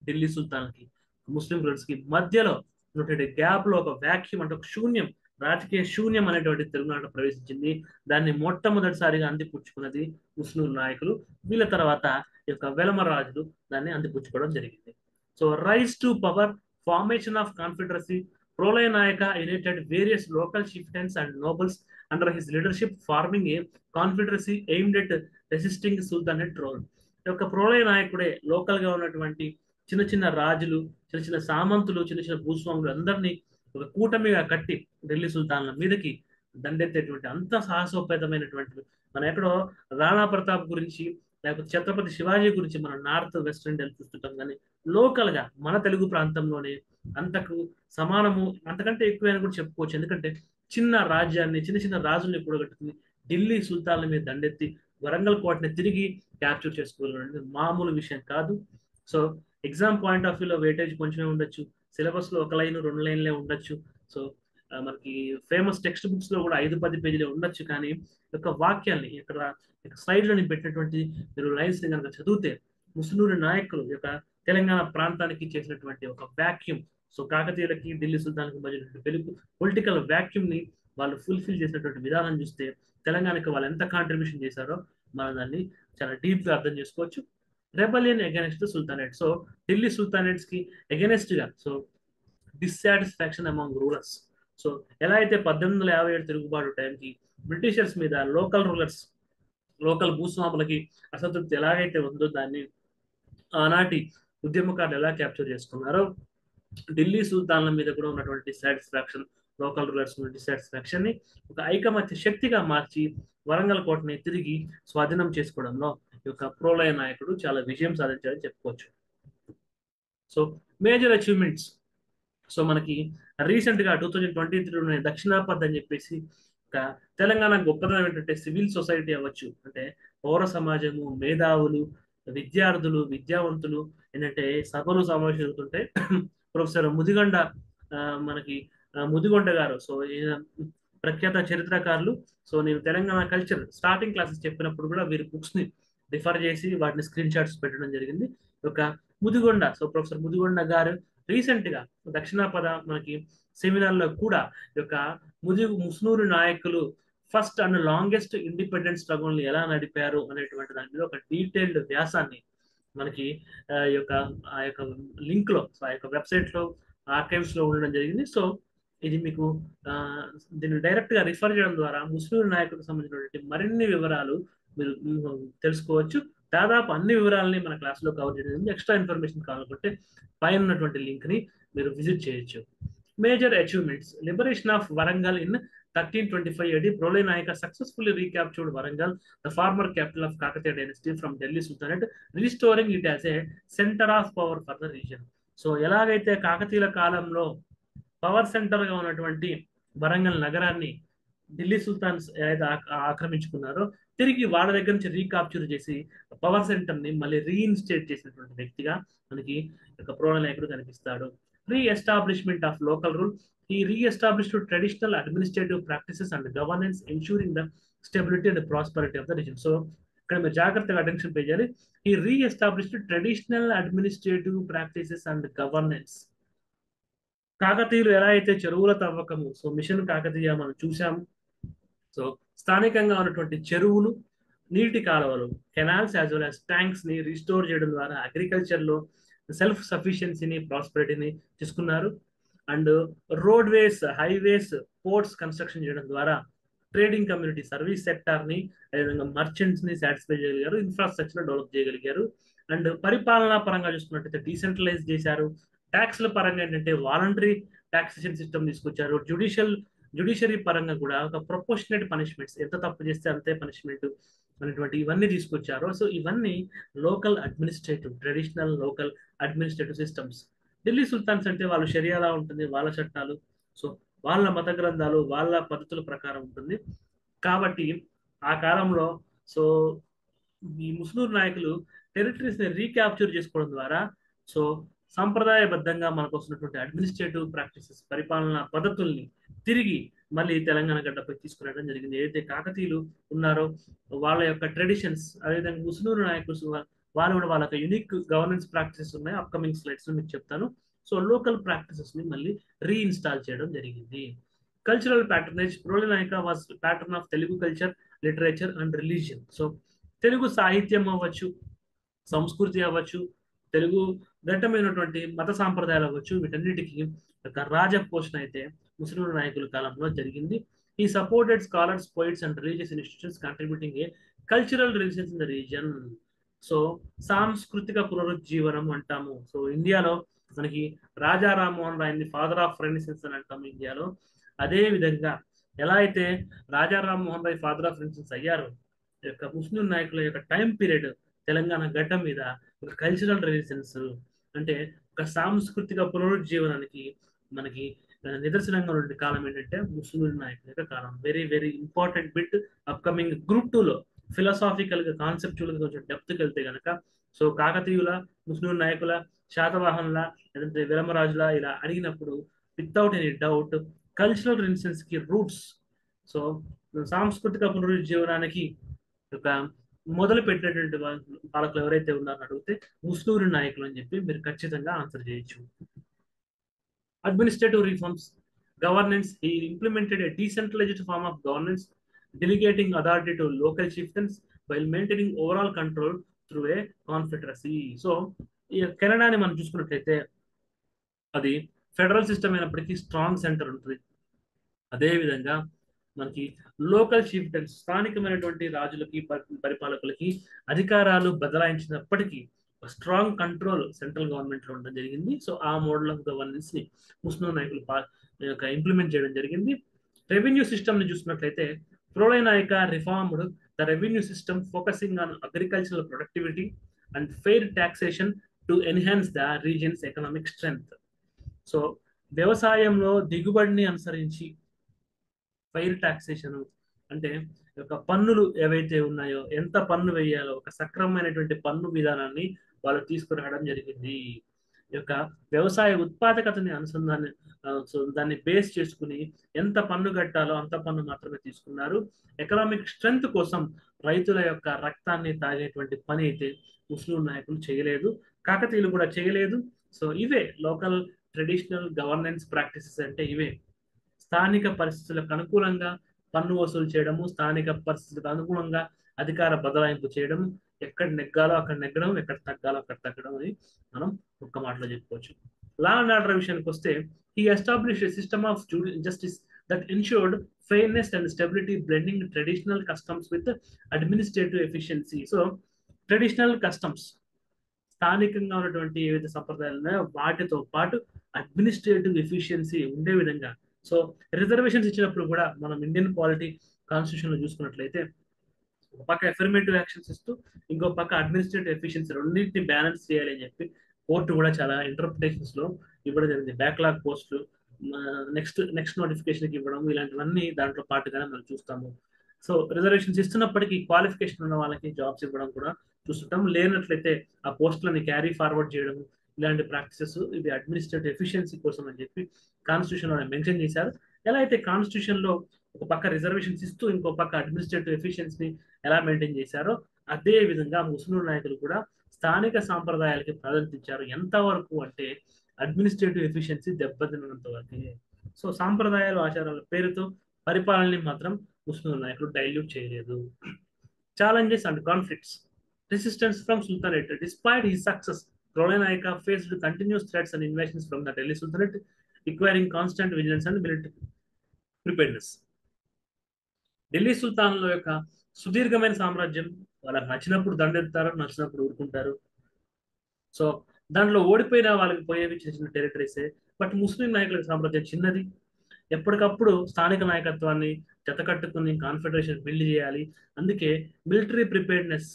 ఢిల్లీ సుల్తాన్కి, ముస్లిం రూలర్స్ కి మధ్యలో ఉన్నటువంటి గ్యాప్ లో ఒక వ్యాక్యూమ్ అంటే ఒక శూన్యం, రాజకీయ శూన్యం అనేటువంటి తెలుగునాట ప్రవేశించింది. దాన్ని మొట్టమొదటిసారిగా అందిపుచ్చుకున్నది ముస్లిం నాయకులు. వీళ్ళ తర్వాత ఈ యొక్క వెలమ రాజులు దాన్ని అందిపుచ్చుకోవడం జరిగింది. So rise to power, formation of confederacy. Prolaya Nayaka united various local chieftains and nobles under his leadership, forming a confederacy aimed at resisting Sultanate rule. ఈ యొక్క ప్రోలయ నాయకుడే లోకల్ గా ఉన్నటువంటి చిన్న చిన్న రాజులు, చిన్న చిన్న సామంతులు, చిన్న చిన్న భూస్వాములు అందరినీ ఒక కూటమిగా కట్టి ఢిల్లీ సుల్తాన్ల మీదకి దండెత్తేటువంటి అంత సాహసోపేతమైనటువంటి, మనం ఎక్కడో రాణా ప్రతాప్ గురించి లేకపోతే ఛత్రపతి శివాజీ గురించి మనం నార్త్ వెస్ట్ ఇండియాలో చూస్తుంటాం, కానీ లోకల్ గా మన తెలుగు ప్రాంతంలోనే అంతకు సమానము, అంతకంటే ఎక్కువైనా కూడా చెప్పుకోవచ్చు. ఎందుకంటే చిన్న రాజ్యాన్ని, చిన్న చిన్న రాజుల్ని కూడగట్టుకుని ఢిల్లీ సుల్తాన్ల మీద దండెత్తి వరంగల్ కోటని తిరిగి క్యాప్చర్ చేసుకోవాలనేది మామూలు విషయం కాదు. సో ఎగ్జామ్ పాయింట్ ఆఫ్ వ్యూలో వెయిటేజ్ కొంచెమే ఉండొచ్చు, సిలబస్ లో ఒక లైన్ 2 లైన్లే ఉండొచ్చు. సో మనకి ఫేమస్ టెక్స్ట్ బుక్స్ లో కూడా 5-10 పేజీలు ఉండొచ్చు, కానీ ఈ యొక్క వాక్యాల్ని ఇక్కడ స్లైడ్ లో నేను పెట్టినటువంటి మీరు లైన్స్ ని కనుక చదివితే, ముసునూరి నాయకులు యొక్క తెలంగాణ ప్రాంతానికి చేసినటువంటి ఒక వ్యాక్యూమ్, సో కాకతీయులకి ఢిల్లీ సుల్తాన్కి మధ్య వెలుగు పొలిటికల్ వ్యాక్యూమ్ ని వాళ్ళు ఫుల్ఫిల్ చేసినటువంటి విధానం చూస్తే తెలంగాణకి వాళ్ళు ఎంత కాంట్రిబ్యూషన్ చేశారో మనం దాన్ని చాలా డీప్ గా అర్థం చేసుకోవచ్చు. Rebellion against the sultanate, so Delhi sultanates కి అగైనెస్ట్ గా, so dissatisfaction among rulers. So ఎలా అయితే 1857 తిరుగుబాటు టైంకి బ్రిటిషర్స్ మీద లోకల్ రూలర్స్, లోకల్ భూస్వాములకి అసంతృప్తి ఎలాగైతే ఉందో దాన్ని ఆనాటి ఉద్యమకారులు ఎలా క్యాప్చర్ చేసుకున్నారో, ఢిల్లీ సుల్తాన్ల మీద కూడా ఉన్నటువంటి డిస్సాటిస్ఫాక్షన్, లోకల్ రూలర్స్ డిస్సాటిస్ఫాక్షన్ ని ఒక ఐకమత్య శక్తిగా మార్చి వరంగల్ కోటని తిరిగి స్వాధీనం చేసుకోవడంలో ఈ యొక్క ప్రోలయ నాయకుడు చాలా విజయం సాధించారని చెప్పుకోవచ్చు. సో మేజర్ అచీవ్మెంట్స్, సో మనకి రీసెంట్ గా 2023 దక్షిణాపథ్ అని చెప్పేసి ఒక తెలంగాణ గొప్పదనం ఏంటంటే సివిల్ సొసైటీ అవ్వచ్చు, అంటే పౌర సమాజము, మేధావులు, విద్యార్థులు, విద్యావంతులు ఏంటంటే సభలు సమావేశాలు జరుగుతుంటే ప్రొఫెసర్ ముదిగొండ, మనకి ముదిగొండ గారు, సో ఈయన ప్రఖ్యాత చరిత్రకారులు. సో నేను తెలంగాణ కల్చర్ స్టార్టింగ్ క్లాసెస్ చెప్పినప్పుడు కూడా వీరి బుక్స్ ని రిఫర్ చేసి వాటిని స్క్రీన్ షాట్స్ పెట్టడం జరిగింది. ఒక ముదిగొండ, సో ప్రొఫెసర్ ముదిగొండ గారు రీసెంట్ గా దక్షిణాపద మనకి సెమినార్ లో కూడా ఈ యొక్క ముస్నూరు నాయకులు first and longest independence struggle ని ఎలా నడిపారు అనేటువంటి దాని మీద ఒక డీటెయిల్డ్ వ్యాసాన్ని మనకి ఆ యొక్క లింక్ లో, సో ఆ యొక్క వెబ్సైట్ లో ఆర్కైవ్స్ లో ఉండడం జరిగింది. సో ఇది మీకు దీన్ని డైరెక్ట్ గా రిఫర్ చేయడం ద్వారా ముస్లిం నాయకులకు సంబంధించినటువంటి మరిన్ని వివరాలు మీరు తెలుసుకోవచ్చు. దాదాపు అన్ని వివరాలని మన క్లాస్ లో కవర్ చేయడం. ఎక్స్ట్రా ఇన్ఫర్మేషన్ కావాలంటే పైన ఉన్నటువంటి లింక్ ని మీరు విజిట్ చేయొచ్చు. Major achievements, liberation of Warangal in 1325 AD. Prolay Nayaka successfully recaptured Warangal, the former capital of Kakatiya dynasty, from Delhi Sultanate, restoring it as a center of power for the region. So ఎలాగైతే కాకతీయుల కాలంలో power centre గా ఉన్నటువంటి వరంగల్ నగరాన్ని Delhi sultans ఏదైతే ఆక్రమించుకున్నారో, తిరిగి వాళ్ళ దగ్గర నుంచి రీకాప్చర్ చేసి పవర్ సెంటర్ ని మళ్ళీ రీఇన్స్టేట్ చేసినటువంటి వ్యక్తిగా మనకి ప్రోలయ నాయకుడు కనిపిస్తాడు. Re-establishment of local rule, he re-established traditional administrative practices and governance, ensuring the stability and the prosperity of the region. So ఇక్కడ మీరు జాగ్రత్తగా అటెన్షన్ పే చేయాలి. he re-established traditional administrative practices and governance. కాకతీయులు ఎలా అయితే చెరువుల తవ్వకము, సో మిషన్ కాకతీయ మనం చూసాము. సో స్థానికంగా ఉన్నటువంటి చెరువులు, నీటి కాలువలు, canals as well as tanks ని రిస్టోర్ చేయడం ద్వారా అగ్రికల్చర్ లో సెల్ఫ్ సఫిషియన్సీని, ప్రాస్పెరిటీని తీసుకున్నారు. And roadways, highways, ports construction చేయడం ద్వారా ట్రేడింగ్ కమ్యూనిటీ, సర్వీస్ సెక్టార్ ని, అదేవిధంగా మర్చెంట్స్ ని సాటిస్ఫై చేయగలిగారు, ఇన్ఫ్రాస్ట్రక్చర్ డెవలప్ చేయగలిగారు. అండ్ పరిపాలనా పరంగా చూసుకున్నట్టయితే డీసెంట్రలైజ్ చేశారు. ట్యాక్స్ల పరంగా ఏంటంటే వాలంటరీ టాక్సేషన్ సిస్టమ్ తీసుకొచ్చారు. జ్యుడిషియరీ పరంగా కూడా ఒక ప్రొపోర్షనేట్ పనిష్మెంట్స్, ఎంత తప్పు చేస్తే అంతే పనిష్మెంట్ అనేటువంటి ఇవన్నీ తీసుకొచ్చారు. సో ఇవన్నీ local administrative, traditional local administrative systems. Delhi sultans అంటే వాళ్ళు షరియాలా ఉంటుంది, వాళ్ళ చట్టాలు, సో వాళ్ళ మత గ్రంథాలు, వాళ్ళ పద్ధతుల ప్రకారం ఉంటుంది. కాబట్టి ఆ కాలంలో సో ఈ ముస్లిం నాయకులు టెరిటరీస్ ని రీక్యాప్చర్ చేసుకోవడం ద్వారా సో సాంప్రదాయబద్ధంగా మనకు వస్తున్నటువంటి అడ్మినిస్ట్రేటివ్ ప్రాక్టీసెస్, పరిపాలనా పద్ధతుల్ని తిరిగి మళ్ళీ తెలంగాణ గడ్డపై తీసుకురావడం జరిగింది. ఏదైతే కాకతీయులు ఉన్నారో వాళ్ళ యొక్క ట్రెడిషన్స్, అదేవిధంగా ముస్లిం నాయకులు వాళ్ళు కూడా వాళ్ళ యూనిక్ గవర్నెన్స్ ప్రాక్టీసెస్ ఉన్నాయి. అప్కమింగ్ స్లైడ్స్ లో మీకు చెప్తాను. సో లోకల్ ప్రాక్టీసెస్ ని మళ్ళీ రీఇన్స్టాల్ చేయడం జరిగింది. Cultural patronage, Prolaya Nayaka was pattern of Telugu culture, literature and religion. So Telugu సాహిత్యం అవ్వచ్చు, సంస్కృతి అవ్వచ్చు, తెలుగు దట్టమైనటువంటి మత సాంప్రదాయాలు అవ్వచ్చు, వీటన్నిటికీ ఒక రాజపోషణ అయితే ముస్లిం నాయకుల కాలంలో జరిగింది. ఈ supported scholars, poets and religious institutions contributing A cultural relations in the reason. So సాంస్కృతిక పునరుజ్జీవనం అంటాము. సో ఇండియాలో మనకి రాజా రామ్మోహన్ రాయ్ని ఫాదర్ ఆఫ్ రెనిసెన్స్ అని అంటాము ఇండియాలో. అదే విధంగా ఎలా అయితే రాజా రామ్మోహన్ రాయ్ ఫాదర్ ఆఫ్ రెనిసెన్స్ అయ్యారో, ఈ యొక్క ముస్లిం నాయకుల యొక్క టైం పీరియడ్ తెలంగాణ గడ్డ మీద ఒక కల్చరల్ రెనిసెన్స్ అంటే ఒక సాంస్కృతిక పునరుజ్జీవనానికి మనకి నిదర్శనంగా ఉన్న కాలం ఏంటంటే ముస్లిం నాయకుల యొక్క కాలం. Very very important bit upcoming group 2లో ఫిలాసాఫికల్ గా, కాన్సెప్చువల్ గా కొంచెం డెప్త్కి వెళ్తే కనుక సో కాకతీయుల, ముస్లిం నాయకుల, శాతవాహనుల, లేదంటే విలమరాజుల ఇలా అడిగినప్పుడు వితౌట్ ఎనీ డౌట్ కల్చరల్ రెన్సెన్స్ కి రూట్స్. సో సాంస్కృతిక పునరుజ్జీవనానికి ఒక మొదలు పెట్టినటువంటి పాలకులు ఎవరైతే ఉన్నారని అడిగితే ముస్నూరి నాయకులు అని చెప్పి మీరు ఖచ్చితంగా ఆన్సర్ చేయొచ్చు. Administrative reforms, governance, he implemented a decentralized form of governance, delegating authority to local chieftains while maintaining overall control through a confederacy. So ఈ కెనడాని మనం చూసుకున్నట్లయితే అది ఫెడరల్ సిస్టమ్ అయినప్పటికీ స్ట్రాంగ్ సెంటర్ ఉంటుంది. అదేవిధంగా మనకి లోకల్ చిఫ్టన్స్, స్థానికమైనటువంటి రాజులకి పరిపాలకులకి అధికారాలు బదలాయించినప్పటికీ స్ట్రాంగ్ కంట్రోల్ సెంట్రల్ గవర్నమెంట్ లో ఉండడం జరిగింది. సో ఆ మోడల్ ఆఫ్ గవర్నెన్స్ ని ముస్లిం నాయకులు ఇంప్లిమెంట్ చేయడం జరిగింది. రెవెన్యూ సిస్టమ్ ని చూసినట్లయితే ప్రోలే నాయక reformed the revenue system focusing on agricultural productivity and fair taxation to enhance the regions economic strength. So వ్యవసాయంలో దిగుబడిని అనుసరించి ఫెయిర్ టాక్సేషన్ అంటే ఒక పన్నులు ఏవైతే ఉన్నాయో ఎంత పన్ను వేయాలో ఒక సక్రమమైనటువంటి పన్ను విధానాన్ని వాళ్ళు తీసుకురావడం జరిగింది. ఈ యొక్క వ్యవసాయ ఉత్పాదకతని సో దాన్ని బేస్ చేసుకుని ఎంత పన్ను కట్టాలో అంత పన్ను మాత్రమే తీసుకున్నారు. ఎకనామిక్ స్ట్రెంగ్త్ కోసం రైతుల యొక్క రక్తాన్ని తాగేటువంటి పని అయితే ముస్లిం నాయకులు చేయలేదు, కాకతీయులు కూడా చేయలేదు. సో ఇవే లోకల్ ట్రెడిషనల్ గవర్నెన్స్ ప్రాక్టీసెస్ అంటే ఇవే. స్థానిక పరిస్థితులకు అనుకూలంగా పన్ను వసూలు చేయడము, స్థానిక పరిస్థితులకు అనుగుణంగా అధికార బదలాయింపు చేయడం, ఎక్కడ నెగ్గాలో అక్కడ నెగ్గడం, ఎక్కడ తగ్గాలో అక్కడ తగ్గడం అని మనం ఒక్క మాటలో చెప్పుకోవచ్చు. లా అండ్ ఆర్డర్ విషయానికి వస్తే he established a system of justice that ensured fairness and stability, blending traditional customs with administrative efficiency. So traditional customs, స్థానికంగా ఉన్నటువంటి ఏవైతే సంప్రదాయాలు ఉన్నాయో వాటితో పాటు అడ్మినిస్ట్రేటివ్ ఎఫిషియన్సీ ఉండే విధంగా. సో రిజర్వేషన్స్ ఇచ్చినప్పుడు కూడా మనం ఇండియన్ పాలిటీ కాన్స్టిట్యూషన్ లో చూసుకున్నట్లయితే ఒక పక్క ఎఫర్మేటివ్ యాక్షన్స్ ఇస్తూ ఇంకో పక్క అడ్మినిస్ట్రేటివ్ ఎఫిషియన్సీ రెండింటిని బ్యాలెన్స్ చేయాలి అని చెప్పి కోర్టు కూడా చాలా ఇంటర్ప్రిటేషన్స్ లో ఇవ్వడం జరిగింది. బ్యాక్లాగ్ పోస్టులు నెక్స్ట్ నోటిఫికేషన్కి ఇవ్వడం ఇలాంటివన్నీ దాంట్లో పాటుగానే మనం చూస్తాము. సో రిజర్వేషన్స్ ఇస్తున్నప్పటికీ క్వాలిఫికేషన్ ఉన్న వాళ్ళకి జాబ్స్ ఇవ్వడం కూడా చూస్తుంటాం. లేనట్లయితే ఆ పోస్టులని క్యారీ ఫార్వర్డ్ చేయడం, ఇలాంటి ప్రాక్టీసెస్ ఇది అడ్మినిస్ట్రేటివ్ ఎఫిషియన్సీ కోసం అని చెప్పి కాన్స్టిట్యూషన్ లో మెన్షన్ చేశారు. ఎలా అయితే కాన్స్టిట్యూషన్ లో ఒక పక్క రిజర్వేషన్స్ ఇస్తూ ఇంకో పక్క అడ్మినిస్ట్రేటివ్ ఎఫిషియన్సీని ఎలా మెయింటైన్ చేశారో అదే విధంగా ముస్లిం నాయకులు కూడా స్థానిక సాంప్రదాయాలకి ప్రాధాన్యత ఇచ్చారు. ఎంతవరకు అంటే అడ్మినిస్ట్రేటివ్ ఎఫిషియన్సీ దెబ్బతిన్నంత వరకే. సో సాంప్రదాయాలు ఆచారాల పేరుతో పరిపాలనని మాత్రం ముస్లిం నాయకులు డైల్యూట్ చేయలేదు. Challenges and conflicts. Resistance from Sultanate. Despite his success, Prolay Nayaka faced continuous threats and invasions from the Delhi Sultanate, requiring constant vigilance and military preparedness. Delhi సుల్తాన్ల యొక్క సుదీర్ఘమైన సామ్రాజ్యం, వాళ్ళకి నచ్చినప్పుడు దండెత్తారు, నచ్చినప్పుడు ఊరుకుంటారు. సో దాంట్లో ఓడిపోయిన వాళ్ళకి పోయేవి చిన్న చిన్న టెరిటరీసే. బట్ ముస్లిం నాయకుల సామ్రాజ్యం చిన్నది. ఎప్పటికప్పుడు స్థానిక నాయకత్వాన్ని జతకట్టుకుని కాన్ఫెడరేషన్ బిల్డ్ చేయాలి. అందుకే మిలిటరీ ప్రిపేర్డ్నెస్,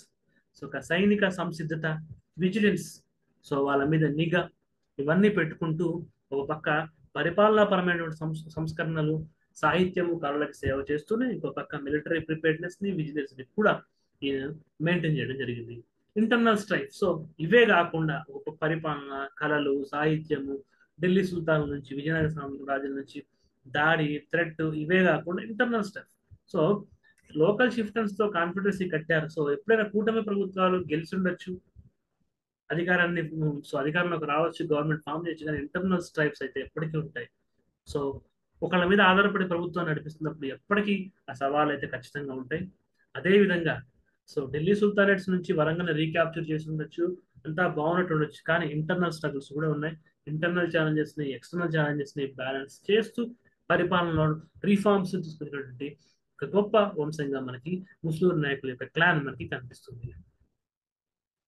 సో ఒక సైనిక సంసిద్ధత, విజిలెన్స్, సో వాళ్ళ మీద నిఘా, ఇవన్నీ పెట్టుకుంటూ ఒక పక్క పరిపాలనాపరమైనటువంటి సంస్కరణలు, సాహిత్యము, కళలకు సేవ చేస్తూనే ఇంకో పక్క మిలిటరీ ప్రిపేర్డ్నెస్ ని, విజిలెన్స్ ని కూడా మెయింటైన్ చేయడం జరిగింది. Internal strife. సో ఇవే కాకుండా ఒక పరిపాలన, కళలు, సాహిత్యము, ఢిల్లీ సుల్తాన్ నుంచి, విజయనగర సామ్రాజ్యం నుంచి దాడి, థ్రెట్, ఇవే కాకుండా ఇంటర్నల్ స్ట్రైఫ్. సో లోకల్ షిఫ్టన్స్ తో కాన్ఫిడెన్సీ కట్టారు. సో ఎప్పుడైనా కూటమి ప్రభుత్వాలు గెలిచిండొచ్చు, అధికారాన్ని అధికారంలోకి రావచ్చు, గవర్నమెంట్ ఫామ్ చేయొచ్చు, కానీ ఇంటర్నల్ స్ట్రైఫ్స్ అయితే ఎప్పటికీ ఉంటాయి. సో ఒకళ్ళ మీద ఆధారపడి ప్రభుత్వాన్ని నడిపిస్తున్నప్పుడు ఎప్పటికీ ఆ సవాళ్ళు అయితే ఖచ్చితంగా ఉంటాయి. అదే విధంగా సో ఢిల్లీ సుల్తానేట్స్ నుంచి వరంగల్ రీక్యాప్చర్ చేసి ఉండొచ్చు, అంతా బాగున్నట్టు ఉండొచ్చు, కానీ ఇంటర్నల్ స్ట్రగుల్స్ కూడా ఉన్నాయి. ఇంటర్నల్ ఛాలెంజెస్ ని, ఎక్స్టర్నల్ ఛాలెంజెస్ ని బ్యాలెన్స్ చేస్తూ పరిపాలనలో రిఫార్మ్స్ తీసుకునేటువంటి ఒక గొప్ప వంశంగా మనకి ముస్లిం నాయకుల యొక్క క్లాన్ మనకి కనిపిస్తుంది.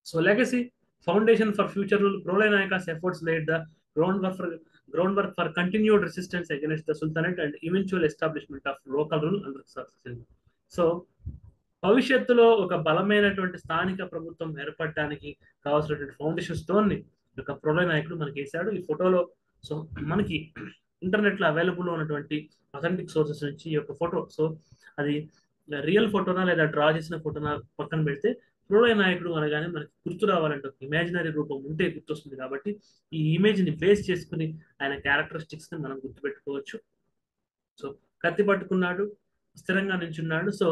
So legacy, foundation for future rule. Prolaya Nayaka's efforts laid the groundwork for continued resistance against the Sultanate and eventual establishment of local rule under succession. So భవిష్యత్తులో ఒక బలమైనటువంటి స్థానిక ప్రభుత్వం ఏర్పడటానికి కావాల్సినటువంటి ఫౌండేషన్ స్టోన్ ని ఒక ప్రోలే నాయకుడు మనకి వేశాడు ఈ ఫోటోలో. సో మనకి ఇంటర్నెట్ లో అవైలబుల్ ఉన్నటువంటి అథెంటిక్ సోర్సెస్ నుంచి ఈ యొక్క ఫోటో, సో అది రియల్ ఫోటోనా లేదా డ్రా చేసిన ఫోటోనా పక్కన పెడితే ప్రోలే నాయకుడు అనగానే మనకి గుర్తు రావాలంటే ఒక ఇమాజినరీ రూపం ఉంటే గుర్తొస్తుంది. కాబట్టి ఈ ఇమేజ్ ని బేస్ చేసుకుని ఆయన క్యారెక్టరిస్టిక్స్ ని మనం గుర్తుపెట్టుకోవచ్చు. సో కత్తి పట్టుకున్నాడు, స్థిరంగా నించున్నాడు. సో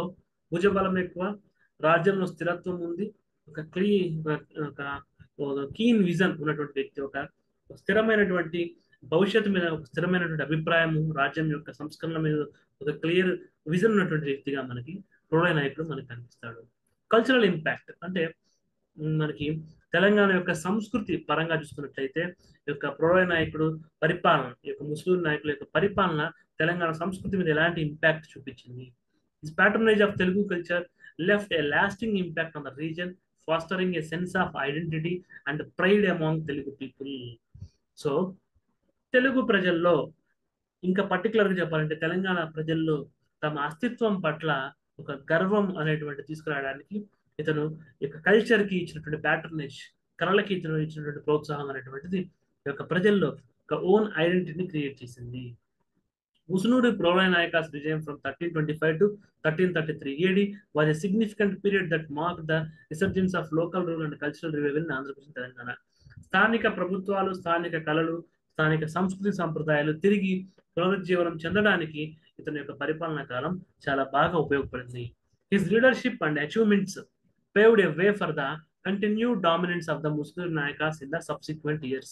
భుజబలం ఎక్కువ, రాజ్యంలో స్థిరత్వం ఉంది, ఒక ఒక కీన్ విజన్ ఉన్నటువంటి వ్యక్తి, ఒక స్థిరమైనటువంటి భవిష్యత్తు మీద ఒక స్థిరమైనటువంటి అభిప్రాయము, రాజ్యం యొక్క సంస్కరణ మీద ఒక క్లియర్ విజన్ ఉన్నటువంటి వ్యక్తిగా మనకి ప్రోడయ నాయకుడు మనకి కనిపిస్తాడు. కల్చరల్ ఇంపాక్ట్ అంటే మనకి తెలంగాణ యొక్క సంస్కృతి పరంగా చూసుకున్నట్లయితే ఈ యొక్క ప్రోడయ నాయకుడు పరిపాలన, ఈ యొక్క ముస్లిం నాయకుల యొక్క పరిపాలన తెలంగాణ సంస్కృతి మీద ఎలాంటి ఇంపాక్ట్ చూపించింది. This patronage of Telugu culture left a lasting impact on the region, fostering a sense of identity and pride among Telugu people. So Telugu ప్రజల్లో, ఇంకా పర్టికులర్గా చెప్పాలంటే తెలంగాణ ప్రజల్లో తమ అస్తిత్వం పట్ల ఒక గర్వం అనేటువంటి తీసుకురావడానికి ఇతను ఈ యొక్క కల్చర్కి ఇచ్చినటువంటి ప్యాటర్నేజ్, కళలకి ఇతను ఇచ్చినటువంటి ప్రోత్సాహం అనేటువంటిది ఈ యొక్క ప్రజల్లో ఒక ఓన్ ఐడెంటిటీని క్రియేట్ చేసింది. Musunuri Provai Nayaka's regime from 1325 to 1333 AD was a significant period that marked the resurgence of local rule and cultural revival in Andhra Pradesh, Telangana. స్థానిక ప్రభుత్వాలు, స్థానిక కళలు, స్థానిక సంస్కృతి సంప్రదాయాలు తిరిగి పునరుజ్జీవనం చెందడానికి ఇతని యొక్క పరిపాలనా కాలం చాలా బాగా ఉపయోగపడింది. His leadership and achievements paved a way for the continued dominance of the Muslim Nayakas in the subsequent years.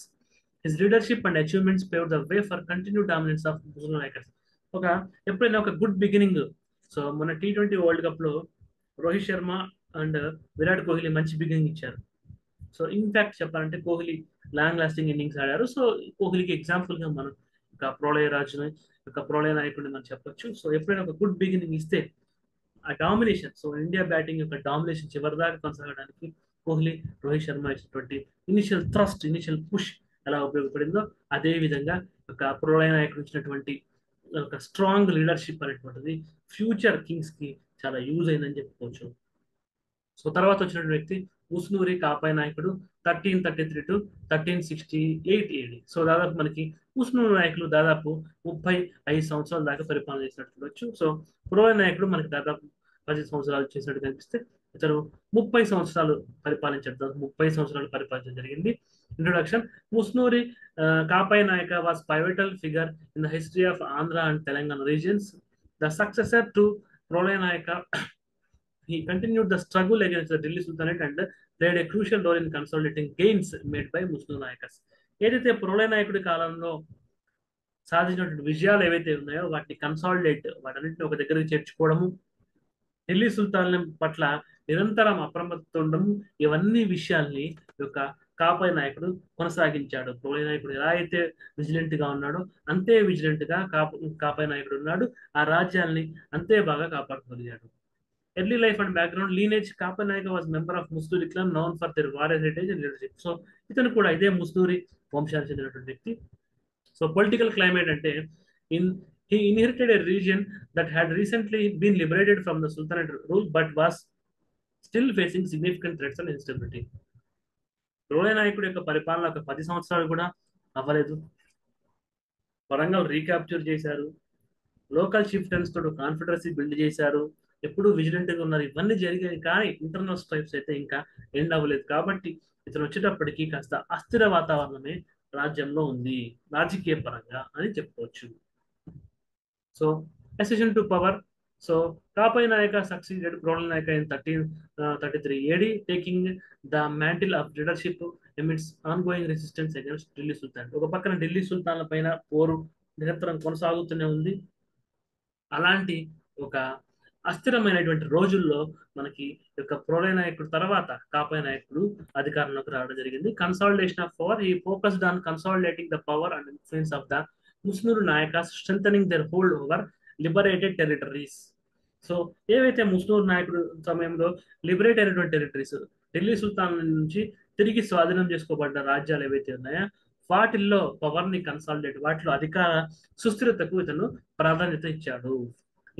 His leadership and achievements paved the way for continued dominance of Muslim Nayakas. ఎప్పుడైనా ఒక good beginning. So మన T20 world cup లో Rohit Sharma and Virat Kohli మంచి beginning ఇచ్చారు. So in fact చెప్పాలంటే Kohli long lasting innings ఆడారు. So కోహ్లీకి example గా మనం ఒక ప్రోలయ రాజుని, ఒక ప్రోలయ నాయకుడిని మనం చెప్పొచ్చు. సో ఎప్పుడైనా ఒక గుడ్ బిగినింగ్ ఇస్తే ఆ డామినేషన్, సో ఇండియా బ్యాటింగ్ యొక్క డామినేషన్ చివరిదాకా కొనసాగడానికి కోహ్లీ, రోహిత్ శర్మ ఇచ్చినటువంటి ఇనిషియల్ థ్రస్ట్, ఇనిషియల్ పుష్ ఎలా ఉపయోగపడిందో అదే విధంగా ఒక ప్రోలయ నాయకుడు ఇచ్చినటువంటి ఒక స్ట్రాంగ్ లీడర్షిప్ అనేటువంటిది ఫ్యూచర్ కింగ్స్ కి చాలా యూజ్ అయిందని చెప్పుకోవచ్చు. సో తర్వాత వచ్చినటువంటి వ్యక్తి ముస్నూరి కాపాయ్ నాయకుడు 1333 టు 1368 ఏడి. సో దాదాపు మనకి ముస్నూరు నాయకులు దాదాపు 35 సంవత్సరాల దాకా పరిపాలన చేసినట్టు చూడొచ్చు. సో ప్రోయ నాయకుడు మనకి దాదాపు 10 సంవత్సరాలు చేసినట్టు కనిపిస్తే ఇతను 30 సంవత్సరాలు పరిపాలించడం, 30 సంవత్సరాలు పరిపాలించడం జరిగింది. Introduction. Musnuri కాపాయ్ Nayaka was pivotal figure in the history of Andhra and Telangana regions. The successor to Prolaya Nayaka, he continued the struggle against the Delhi Sultanate and played a crucial role in consolidating gains made by Muslim Nayakas. ఏదైతే ప్రోలయ నాయకుడి కాలంలో సాధించినటువంటి విజయాలు ఏవైతే ఉన్నాయో వాటిని consolidate, వాటన్నింటిని ఒక దగ్గరికి చేర్చుకోవడము, ఢిల్లీ సుల్తాన్ పట్ల నిరంతరం అప్రమత్తత ఉండడం, ఇవన్నీ విషయాల్ని యొక్క కాపాయ్ నాయకుడు కొనసాగించాడు. ప్రోలయ నాయకుడు ఎలా అయితే విజిలెంట్ గా ఉన్నాడో అంతే విజిలెంట్ గా కాపాయ్ నాయకుడు ఉన్నాడు. ఆ రాజ్యాల్ని అంతే బాగా కాపాడుకోగలిగాడు. Early life and background lineage. Kapan Nayaka was member of Musnuri clan known for their warrior heritage and leadership. So ఇతను కూడా ఇదే ముస్నూరి వంశానికి చెందినటువంటి వ్యక్తి. సో పొలిటికల్ క్లైమేట్ అంటే he inherited a region that had recently been liberated from the Sultanate rule but was still facing significant threats and instability. Prolaya నాయకుడి యొక్క పరిపాలన ఒక 10 సంవత్సరాలు కూడా అవ్వలేదు. వరంగల్ రీక్యాప్చర్ చేశారు, లోకల్ చిఫ్టన్స్ తోటి కాన్ఫెడరసీ బిల్డ్ చేశారు, ఎప్పుడు విజిలెంట్ గా ఉన్నారు. ఇవన్నీ జరిగాయి కానీ ఇంటర్నల్ స్ట్రైప్స్ అయితే ఇంకా ఎండ్ అవ్వలేదు. కాబట్టి ఇతను వచ్చేటప్పటికి కాస్త అస్థిర వాతావరణమే రాజ్యంలో ఉంది రాజకీయ పరంగా అని చెప్పుకోవచ్చు. So accession to power. So Kapai Nayaka succeeded Prodal Nayaka in 1333 AD, taking the mantle of leadership amidst ongoing resistance against Delhi Sultan. ఒక పక్కన ఢిల్లీ సుల్తాన్ల పైన పోరు నిరంతరం కొనసాగుతూనే ఉంది. అలాంటి ఒక అస్థిరమైనటువంటి రోజుల్లో మనకి యొక్క ప్రోలయ నాయకుడు తర్వాత కాపాయ్ నాయకుడు అధికారంలోకి రావడం జరిగింది. Consolidation of power. He focused on consolidating the power and influence of the Musunuri Nayakas, strengthening their hold over liberated territories. So ఏవైతే ముస్నూరు నాయకుడు సమయంలో లిబరేట్ అయినటువంటి టెరిటరీస్, ఢిల్లీ సుల్తాన్ నుంచి తిరిగి స్వాధీనం చేసుకోబడ్డ రాజ్యాలు ఏవైతే ఉన్నాయో వాటిల్లో పవర్ ని కన్సాలిడేట్, వాటిలో అధికార సుస్థిరతకు ఇతను ప్రాధాన్యత ఇచ్చాడు.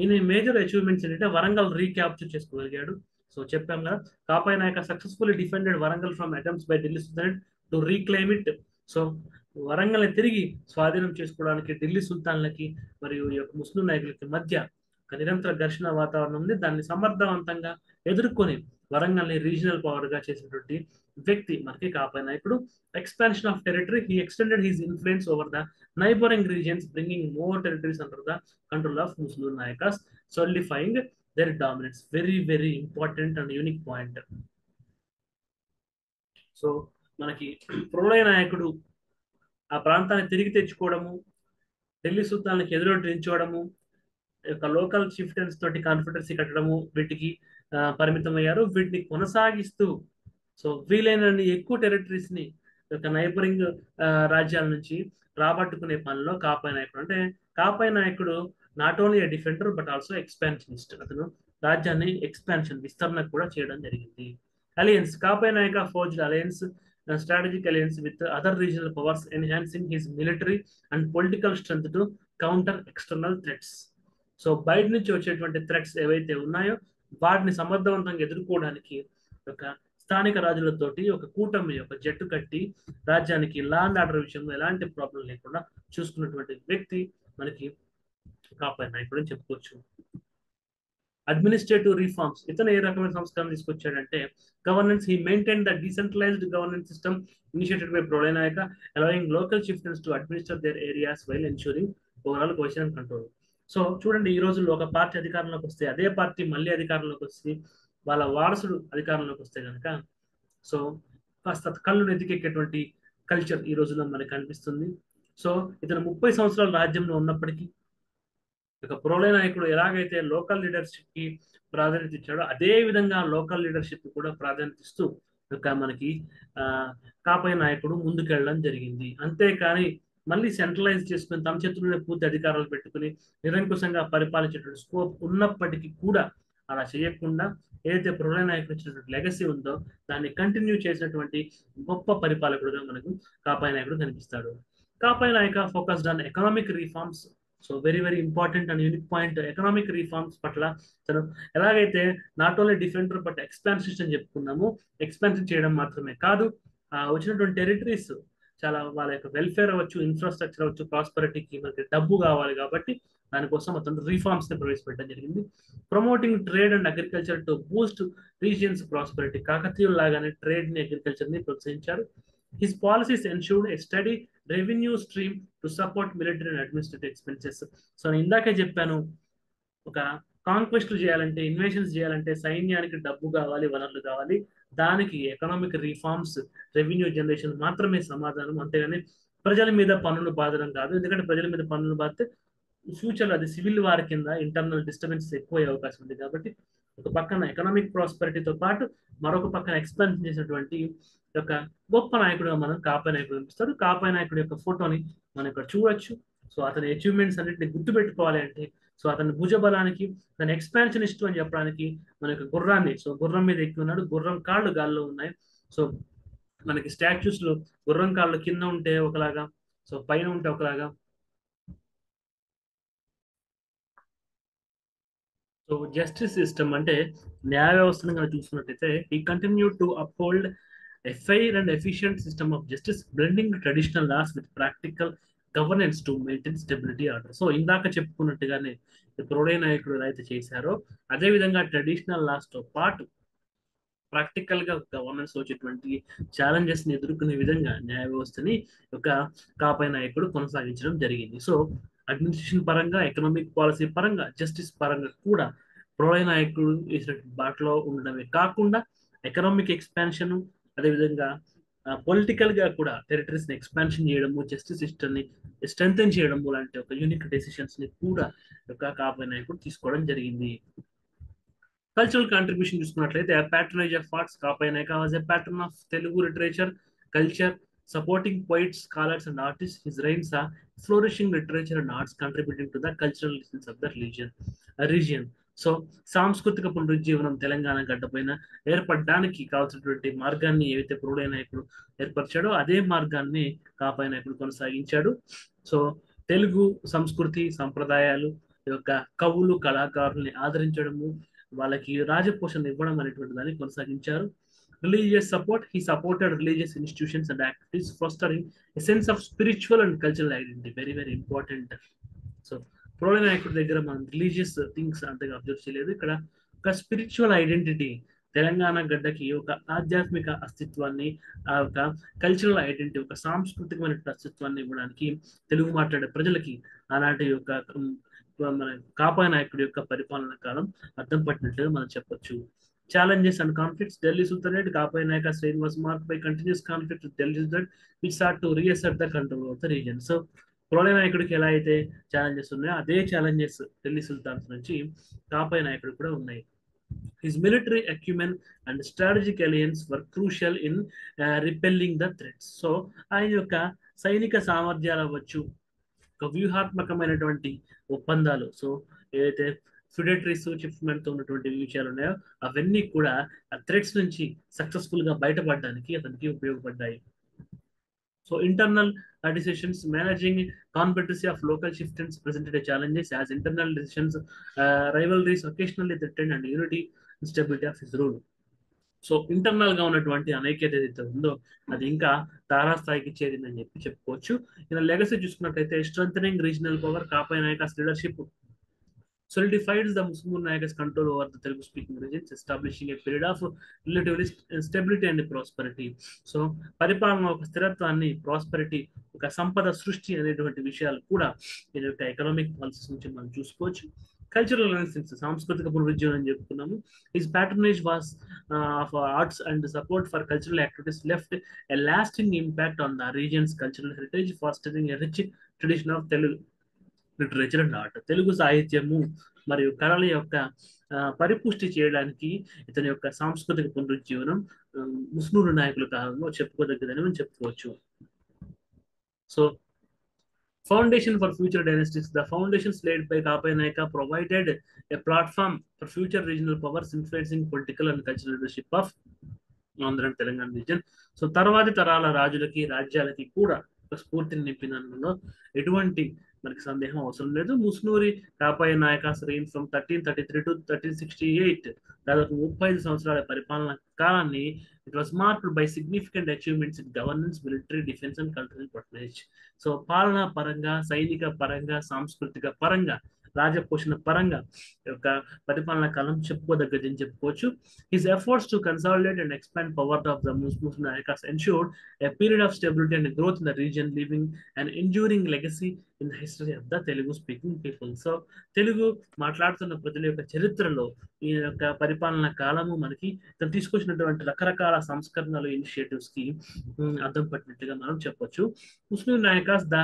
ఈయన మేజర్ అచీవ్మెంట్స్ ఏంటంటే వరంగల్ రీక్యాప్చర్ చేసుకోగలిగాడు. సో చెప్పాం కదా, Kapaya Nayaka successfully defended Warangal from attempts by Delhi sultan to reclaim it. So వరంగల్ని తిరిగి స్వాధీనం చేసుకోవడానికి ఢిల్లీ సుల్తాన్లకి మరియు ఈ యొక్క ముస్లిం నాయకులకి మధ్య ఒక నిరంతర ఘర్షణ వాతావరణం ఉంది. దాన్ని సమర్థవంతంగా ఎదుర్కొని వరంగల్ని రీజనల్ పవర్ గా చేసినటువంటి వ్యక్తి మనకి కాపాయ నాయకుడు. Expansion of territory, he extended his influence over the neighbouring regions, bringing more territories under the control of Muslim Nayakas, solidifying their dominance. Very very important and unique point. So మనకి ప్రళయ నాయకుడు ఆ ప్రాంతాన్ని తిరిగి తెచ్చుకోవడము, ఢిల్లీ సుల్తాన్కి ఎదురొడ్డించడము, యొక్క లోకల్ చిఫ్టన్స్ తోటి కాన్ఫిడెన్సీ కట్టడము, వీటికి పరిమితం అయ్యారు. వీటిని కొనసాగిస్తూ సో వీలైనన్ని ఎక్కువ టెరిటరీస్ ని యొక్క నైబరింగ్ రాజ్యాల నుంచి రాబట్టుకునే పనిలో కాపాయ నాయకుడు. అంటే కాపాయ నాయకుడు not only A defender but also expansionist. అతను రాజ్యాన్ని ఎక్స్పాన్షన్ విస్తరణ కూడా చేయడం జరిగింది. Alliance, Kapaya Nayaka forged alliance, strategic alliance with other regional powers, enhancing his military and political strength to counter external threats. So బయట నుంచి వచ్చేటువంటి థ్రెట్స్ ఏవైతే ఉన్నాయో వాటిని సమర్థవంతంగా ఎదుర్కోవడానికి ఒక స్థానిక రాజులతోటి ఒక కూటమి, ఒక జట్టు కట్టి రాజ్యానికి లా అండ్ ఆర్డర్ విషయంలో ఎలాంటి ప్రాబ్లం లేకుండా చూసుకున్నటువంటి వ్యక్తి మనకి కాపాయ నాయకుడు అని చెప్పుకోవచ్చు. అడ్మినిస్ట్రేటివ్ రిఫార్మ్స్, ఇతను ఏ రకమైన సంస్కరణ తీసుకొచ్చాడంటే governance, he maintain the decentralised governance system initiated by Pralaya Nayaka, allowing local chieftains to administer their areas while ensuring overall cohesion and control. So చూడండి, ఈ రోజుల్లో ఒక పార్టీ అధికారంలోకి వస్తే అదే పార్టీ మళ్ళీ అధికారంలోకి వస్తే వాళ్ళ వారసుడు అధికారంలోకి వస్తే కనుక సో కాస్త కళ్ళు నెత్తికెక్కేటువంటి కల్చర్ ఈ రోజుల్లో మనకు కనిపిస్తుంది. సో ఇతను 30 సంవత్సరాల రాజ్యంలో ఉన్నప్పటికీ ఒక ప్రళయ నాయకుడు ఎలాగైతే లోకల్ లీడర్షిప్ కి ప్రాధాన్యత ఇచ్చాడో అదే విధంగా లోకల్ లీడర్షిప్ కూడా ప్రాధాన్యత ఇస్తూ ఒక మనకి కాపాయ నాయకుడు ముందుకెళ్ళడం జరిగింది. అంతేకాని మళ్ళీ సెంట్రలైజ్ చేసుకుని తమ చేతుల్లోనే పూర్తి అధికారాలు పెట్టుకుని నిరంకుశంగా పరిపాలించేటువంటి స్కోప్ ఉన్నప్పటికీ కూడా అలా చేయకుండా ఏదైతే ప్రళయ నాయకుడు ఇచ్చినటువంటి లెగసీ ఉందో దాన్ని కంటిన్యూ చేసినటువంటి గొప్ప పరిపాలకుడుగా మనకు కాపాయ నాయకుడు కనిపిస్తాడు. కాపాయ నాయక focused on economic reforms. So very very important and unique point. Economic reforms పట్ల తను ఎలాగైతే not only defender but expansion అని చెప్పుకున్నాము, ఎక్స్పాన్షన్ చేయడం మాత్రమే కాదు, వచ్చినటువంటి టెరిటరీస్ చాలా వాళ్ళ యొక్క వెల్ఫేర్ అవ్వచ్చు, ఇన్ఫ్రాస్ట్రక్చర్ అవ్వచ్చు, ప్రాస్పరిటీకి మనకి డబ్బు కావాలి కాబట్టి దానికోసం అతను రిఫార్మ్స్ ని ప్రవేశపెట్టడం జరిగింది. Promoting trade and agriculture to Boost regions prosperity, కాకతీయుల లాగానే ట్రేడ్ ని అగ్రికల్చర్ ని ప్రోత్సహించారు. His policies ensured a steady revenue stream to support military and administrative expenses. So నేను ఇందాకే చెప్పాను, ఒక కాంక్వెస్ట్ చేయాలంటే, ఇన్వేషన్స్ చేయాలంటే సైన్యానికి డబ్బు కావాలి, వనరులు కావాలి. దానికి ఎకనామిక్ రిఫార్మ్స్, రెవెన్యూ జనరేషన్ మాత్రమే సమాధానం. అంతేగాని ప్రజల మీద పన్నులు బాధడం కాదు. ఎందుకంటే ప్రజల మీద పన్నులు బాధితే ఫ్యూచర్ అది సివిల్ వార్ కింద ఇంటర్నల్ డిస్టర్బెన్స్ ఎక్కువ అయ్యే అవకాశం ఉంది. కాబట్టి ఒక పక్కన ఎకనామిక్ ప్రాస్పరిటీతో పాటు మరొక పక్కన ఎక్స్పాన్షన్ చేసినటువంటి ఒక గొప్ప నాయకుడుగా మనం కాపాయ నాయకుడు కనిపిస్తాడు. కాపాయ నాయకుడు యొక్క ఫోటోని మనం ఇక్కడ చూడొచ్చు. సో అతని అచీవ్మెంట్స్ అన్నింటినీ గుర్తుపెట్టుకోవాలి అంటే సో అతని భుజబలానికి, తన ఎక్స్పాన్షనిస్ట్ అని చెప్పడానికి మన యొక్క గుర్రాన్ని, సో గుర్రం మీద ఎక్కి ఉన్నాడు, గుర్రం కాళ్ళు గాల్లో ఉన్నాయి. సో మనకి స్టాచ్యూస్ లో గుర్రం కాళ్ళు కింద ఉంటే ఒకలాగా, సో పైన ఉంటే ఒకలాగా. సో జస్టిస్ సిస్టమ్ అంటే న్యాయ వ్యవస్థను కనుక చూసుకున్నట్టయితే ఈ continue to uphold a fair and efficient system of justice, blending traditional laws with practical governance to maintain stability order. So ఇందాక చెప్పుకున్నట్టుగానే ప్రళయ నాయకుడు ఎలా అయితే చేశారో అదే విధంగా ట్రెడిషనల్ లాస్ తో పాటు ప్రాక్టికల్ గా గవర్నెన్స్ వచ్చేటువంటి ఛాలెంజెస్ ని ఎదుర్కొనే విధంగా న్యాయ వ్యవస్థని ఒక కాపాయ నాయకుడు కొనసాగించడం జరిగింది. సో అడ్మినిస్ట్రేషన్ పరంగా, ఎకనామిక్ పాలసీ పరంగా, జస్టిస్ పరంగా కూడా ప్రళయ నాయకుడు వేసినటువంటి బాటలో ఉండడమే కాకుండా ఎకనామిక్ ఎక్స్పాన్షన్, అదేవిధంగా పొలిటికల్ గా కూడా టెరిటరీస్ ని ఎక్స్పాన్షన్ చేయడము, జస్టిస్ సిస్టమ్ ని స్ట్రెంథెన్ చేయడము లాంటి ఒక యూనిక్ డెసిషన్స్ ని కూడా ఒక కాపాయ నాయకుడు తీసుకోవడం జరిగింది. కల్చరల్ కాంట్రిబ్యూషన్ చూసుకున్నట్లయితే patronise of arts, Kapaya Nayaka was a pattern of Telugu literature, culture, supporting poets, scholars and artists. His reigns are flourishing literature and arts contributing to the cultural essence of the region. So సాంస్కృతిక పునరుజ్జీవనం తెలంగాణ గడ్డపైన ఏర్పడడానికి కావాల్సినటువంటి మార్గాన్ని ఏవైతే ప్రళయ నాయకుడు ఏర్పరిచాడో అదే మార్గాన్ని కాపాయ నాయకుడు కొనసాగించాడు. సో తెలుగు సంస్కృతి సంప్రదాయాలు యొక్క కవులు, కళాకారుల్ని ఆదరించడము, వాళ్ళకి రాజపోషణ ఇవ్వడం అనేటువంటి దాన్ని కొనసాగించారు. Religious support, he supported religious institutions and activities, fostering a sense of spiritual and cultural identity. Very very important. So Prola నాయకుడి దగ్గర మనం రిలీజియస్ థింగ్స్ అంతగా అబ్జర్వ్ చేయలేదు. ఇక్కడ ఒక స్పిరిచువల్ ఐడెంటిటీ, తెలంగాణ గడ్డకి ఒక ఆధ్యాత్మిక అస్తిత్వాన్ని, ఆ ఒక కల్చరల్ ఐడెంటిటీ, ఒక సాంస్కృతికమైన అస్తిత్వాన్ని ఇవ్వడానికి తెలుగు మాట్లాడే ప్రజలకి ఆనాటి యొక్క మన కాపాయ నాయకుడి యొక్క పరిపాలన కాలం అర్థం పట్టినట్లుగా మనం చెప్పొచ్చు. Challenges and conflicts. Delhi Sultanate, Kapai Nayaka's reign was marked by continuous conflict with Delhi Sultanate, which sought to reassert the control of the region. So, Prolaya నాయకుడికి ఎలా అయితే ఛాలెంజెస్ ఉన్నాయో అదే ఛాలెంజెస్ ఢిల్లీ సుల్తాన్స్ నుంచి కాపాయ నాయకుడు కూడా ఉన్నాయి. His military acumen and strategic alliance were crucial in repelling the threats. So ఆయన యొక్క సైనిక సామర్థ్యాలు అవ్వచ్చు, ఒక వ్యూహాత్మకమైనటువంటి ఒప్పందాలు, సో ఏదైతే ఫిడేటరీస్ చిప్స్మెంట్తో ఉన్నటువంటి విషయాలు ఉన్నాయో అవన్నీ కూడా ఆ థ్రెట్స్ నుంచి సక్సెస్ఫుల్ గా బయటపడడానికి అతనికి ఉపయోగపడ్డాయి. So internal decisions, managing confederacy of local chieftains presented a challenges as internal decisions, rivalries occasionally threatened and unity and stability of his rule. So internal గా ఉన్నటువంటి అనైక్యత ఏదైతే ఉందో అది ఇంకా తారాస్థాయికి చేరిందని చెప్పుకోవచ్చు. ఇలా లెగసీ చూసుకున్నట్లయితే strengthening regional power, Kapaya Nayaka's leadership solidified the Muslim Nayakas control over the Telugu speaking regions, establishing a period of relatively stability and prosperity. So పరిపాలన ఒక స్థిరత్వాన్ని, ప్రాస్పెరిటీ, ఒక సంపద సృష్టి అనేటువంటి విషయాలు కూడా దీని యొక్క ఎకనామిక్ పాలసీస్ నుంచి మనం చూసుకోవచ్చు. కల్చరల్ రెనెసెన్స్, సాంస్కృతిక పునరుజ్జీవనం అని చెప్పుకున్నాము. His patronage was of arts and support for cultural activities left a lasting impact on the regions cultural heritage, fostering a rich tradition of Telugu literature and art. Telugu సాహిత్యము మరియు కళల యొక్క పరిపుష్టి చేయడానికి ఇతని యొక్క సాంస్కృతిక పునరుజ్జీవనం ముస్నూరు నాయకుల కాలంలో చెప్పుకోదగ్గదని మనం చెప్పుకోవచ్చు. So foundation for future dynasties, the foundations laid by Kapaya Nayaka provided a platform for future regional powers influencing political and cultural leadership of Andhra and Telangana reason. So తర్వాతి తరాల రాజులకి, రాజ్యాలకి కూడా ఒక స్ఫూర్తిని నింపినందులో ఎటువంటి మనకి సందేహం అవసరం లేదు. Musunuri Kapaya Nayakas reign from 1333 to 1368, దాదాపు 35 సంవత్సరాల పరిపాలన కాలాన్ని it was marked by significant achievements in governance, military, defence and cultural personage. So పాలనా పరంగా, సైనిక పరంగా, సాంస్కృతిక పరంగా, రాజపోషణ పరంగా యొక్క పరిపాలనా కాలం చెప్పుకోదగ్గది అని చెప్పుకోవచ్చు. His efforts to consolidate and expand power of the Muslim Nayakas ensured a period of stability and growth in the region, leaving an enduring legacy in the history of the Telugu speaking people. So Telugu మాట్లాడుతున్న ప్రజల యొక్క చరిత్రలో ఈ యొక్క పరిపాలన కాలము మనకి తను తీసుకొచ్చినటువంటి రకరకాల సంస్కరణలు, ఇనిషియేటివ్స్ కి అర్థం పట్టినట్టుగా మనం చెప్పొచ్చు. Muslim Nayakas the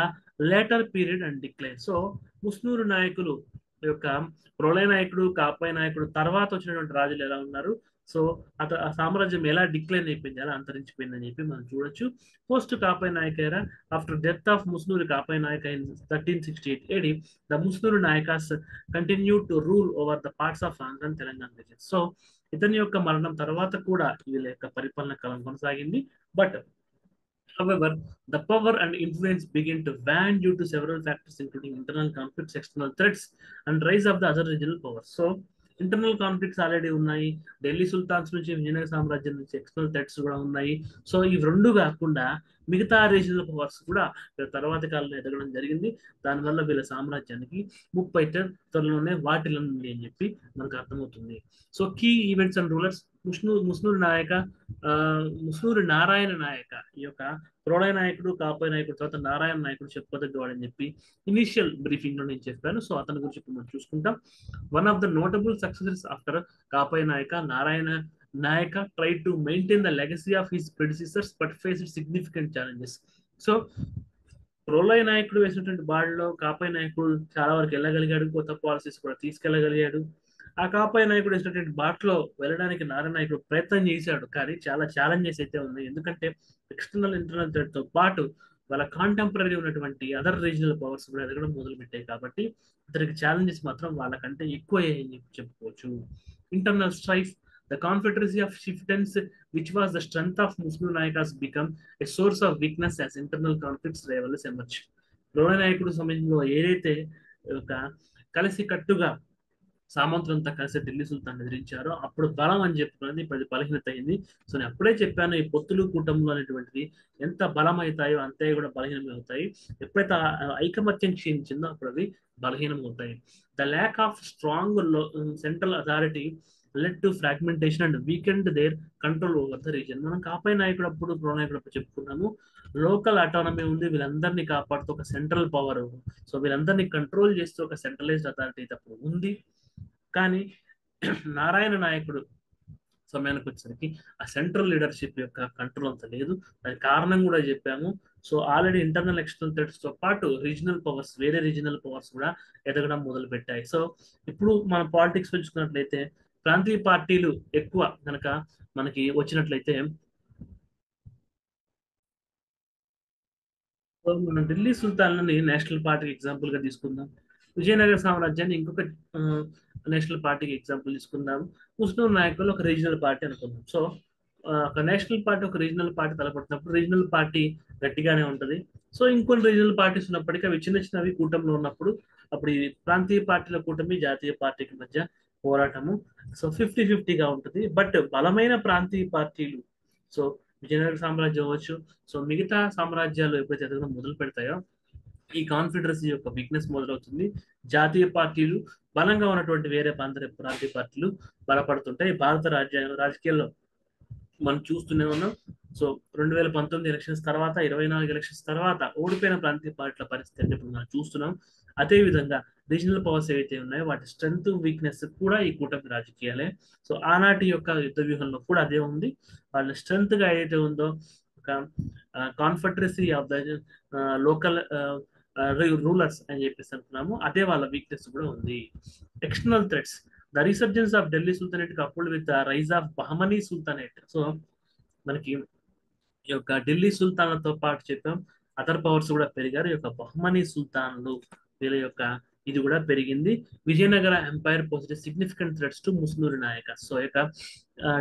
later period and decline. So Musunuri నాయకులు యొక్క ప్రళయ నాయకుడు, కాపాయ నాయకుడు తర్వాత వచ్చినటువంటి రాజులు ఎలా ఉన్నారు, సో ఆ సామ్రాజ్యం ఎలా డిక్లైన్ అయిపోయింది, ఎలా అంతరించిపోయిందని చెప్పి మనం చూడొచ్చు. పోస్ట్ కాపాయ నాయక ఎరా, after death of Musnuri Kapaya Nayaka in 1368 AD, the Musunuri Nayakas continue to rule over the parts of Andhra and Telangana reason. So ఇతని యొక్క మరణం తర్వాత కూడా వీళ్ళ యొక్క పరిపాలన కాలం కొనసాగింది. But however, the power and influence began to wane due to several factors, including internal conflicts, external threats, and rise of the other regional powers. So, internal conflicts already ఉన్నాయి, ఢిల్లీ సుల్తాన్స్ నుంచి, విజయనగర సామ్రాజ్యం నుంచి ఎక్స్టర్నల్ థ్రెట్స్ కూడా ఉన్నాయి. So ఇవి రెండు కాకుండా మిగతా రీజనల్ పవర్స్ కూడా తర్వాతి కాలంలో ఎదగడం జరిగింది. దానివల్ల వీళ్ళ సామ్రాజ్యానికి ముప్పై త్వరలోనే వాటిల్లుంది అని చెప్పి మనకు అర్థమవుతుంది. So key events and rulers, Musunuru Nayaka, Musunuru Narayana నాయక, ఈ యొక్క ప్రోళయ నాయకుడు, కాపాయ నాయకుడు తర్వాత నారాయణ నాయకుడు చెప్పుకోదగ్గవాడని చెప్పి ఇనిషియల్ బ్రీఫింగ్ లో నేను చెప్పాను. సో అతని గురించి ఇప్పుడు మనం చూసుకుంటాం. One of the notable successes after Kapaya Nayaka, Narayana Nayaka tried to maintain the legacy of his predecessors but faced significant challenges. So Prolaya నాయకుడు వేసినటువంటి బాడలో కాపాయ నాయకుడు చాలా వరకు వెళ్ళగలిగాడు, కొత్త పాలసీస్ కూడా తీసుకెళ్ళగలిగాడు. ఆ కాపాయ నాయకుడు వేసినటువంటి బాటలో వెళ్ళడానికి నారాయణ నాయకుడు ప్రయత్నం చేశాడు, కానీ చాలా ఛాలెంజెస్ అయితే ఉన్నాయి. ఎందుకంటే ఎక్స్టర్నల్, ఇంటర్నల్ థ్రెట్ తో పాటు వాళ్ళ కాంటెంపరీ ఉన్నటువంటి అదర్ రీజనల్ పవర్స్ కూడా ఎదగడం మొదలు పెట్టాయి. కాబట్టి ఇతనికి ఛాలెంజెస్ మాత్రం వాళ్ళకంటే ఎక్కువయ్యాయని చెప్పవచ్చు. Internal strife, the confederacy of chieftains, which was the strength of Muslim Nayakas, become a source of weakness as internal conflicts rivalries emerge. ప్రోళయ నాయకుడు సమయంలో ఏదైతే ఒక కలిసి కట్టుగా సామంతులంతా కలిసి ఢిల్లీ సుల్తాన్ ఎదిరించారో అప్పుడు బలం అని చెప్పుకున్నది ఇప్పుడు అది బలహీనత అయింది. సో నేను అప్పుడే చెప్పాను, ఈ పొత్తులు కూటములు అనేటువంటిది ఎంత బలం అవుతాయో అంతే కూడా బలహీనం అవుతాయి. ఎప్పుడైతే ఐకమత్యం క్షీణించిందో అప్పుడు అవి బలహీనం అవుతాయి. The lack of strong central authority led to fragmentation and weekend there control over the reason. మనం కాపాయి నాయకుడు అప్పుడు ప్రో నాయకుడు అప్పుడు చెప్పుకున్నాము, లోకల్ అటానమీ ఉంది, వీళ్ళందరినీ కాపాడుతూ ఒక సెంట్రల్ పవర్, సో వీళ్ళందరినీ కంట్రోల్ చేస్తూ ఒక సెంట్రలైజ్డ్ అథారిటీ తప్పుడు ఉంది. కానీ నారాయణ నాయకుడు సమయానికి వచ్చేసరికి ఆ సెంట్రల్ లీడర్షిప్ యొక్క కంట్రోల్ అంత లేదు. దానికి కారణం కూడా చెప్పాము. So already internal external threats తో పాటు రీజనల్ పవర్స్, వేరే రీజనల్ పవర్స్ కూడా ఎదగడం మొదలు పెట్టాయి. సో ఇప్పుడు మన పాలిటిక్స్ చూసుకున్నట్లయితే ప్రాంతీయ పార్టీలు ఎక్కువ కనుక మనకి వచ్చినట్లయితే, మనం ఢిల్లీ సుల్తాన్ని నేషనల్ పార్టీకి ఎగ్జాంపుల్ గా తీసుకుందాం. విజయనగర సామ్రాజ్యాన్ని ఇంకొక నేషనల్ పార్టీకి ఎగ్జాంపుల్ తీసుకుందాం. ముస్లిం నాయకులు ఒక రీజనల్ పార్టీ అనుకుందాం. సో ఒక నేషనల్ పార్టీ ఒక రీజనల్ పార్టీ తలపడుతున్నప్పుడు రీజనల్ పార్టీ గట్టిగానే ఉంటది. సో ఇంకొన్ని రీజనల్ పార్టీస్ ఉన్నప్పటికీ అవి చిన్న చిన్నవి కూటమిలో ఉన్నప్పుడు అప్పుడు ఈ ప్రాంతీయ పార్టీల కూటమి జాతీయ పార్టీకి మధ్య పోరాటము సో 50-50గా ఉంటుంది. బట్ బలమైన ప్రాంతీయ పార్టీలు, సో విజయనగర సామ్రాజ్యం అవ్వచ్చు, సో మిగతా సామ్రాజ్యాలు ఎప్పుడైతే ఎదగడం మొదలు పెడతాయో ఈ కాన్ఫెడరసీ యొక్క వీక్నెస్ మొదలవుతుంది. జాతీయ పార్టీలు బలంగా ఉన్నటువంటి వేరే ప్రాంతీయ పార్టీలు బలపడుతుంటాయి. భారత రాజకీయాల్లో మనం చూస్తూనే ఉన్నాం. సో 2019 ఎలక్షన్స్ తర్వాత 24 ఎలక్షన్స్ తర్వాత ఓడిపోయిన ప్రాంతీయ పార్టీల పరిస్థితి అంటే ఇప్పుడు మనం చూస్తున్నాం. అదే విధంగా రీజనల్ పవర్స్ ఏవైతే ఉన్నాయో వాటి స్ట్రెంగ్త్ వీక్నెస్ కూడా ఈ కూటమి రాజకీయాలే. సో ఆనాటి యొక్క యుద్ధ వ్యూహంలో కూడా అదే ఉంది. వాళ్ళ స్ట్రెంగ్త్ గా ఏదైతే ఉందో ఒక confederacy of the local rulers అని చెప్పేసి అనుకున్నాము, అదే వాళ్ళ వీక్నెస్ కూడా ఉంది. External threats, the resurgence of Delhi sultanate coupled with the rise of Bahmani sultanate. So మనకి ఈ యొక్క ఢిల్లీ సుల్తాన్లతో పాటు చెప్పాం అదర్ పవర్స్ కూడా పెరిగారు. ఈ యొక్క బహమనీ సుల్తాన్లు వీళ్ళ యొక్క ఇది కూడా పెరిగింది. Vijayanagara empire posed significant threats to Musunuri Nayaka. So యొక్క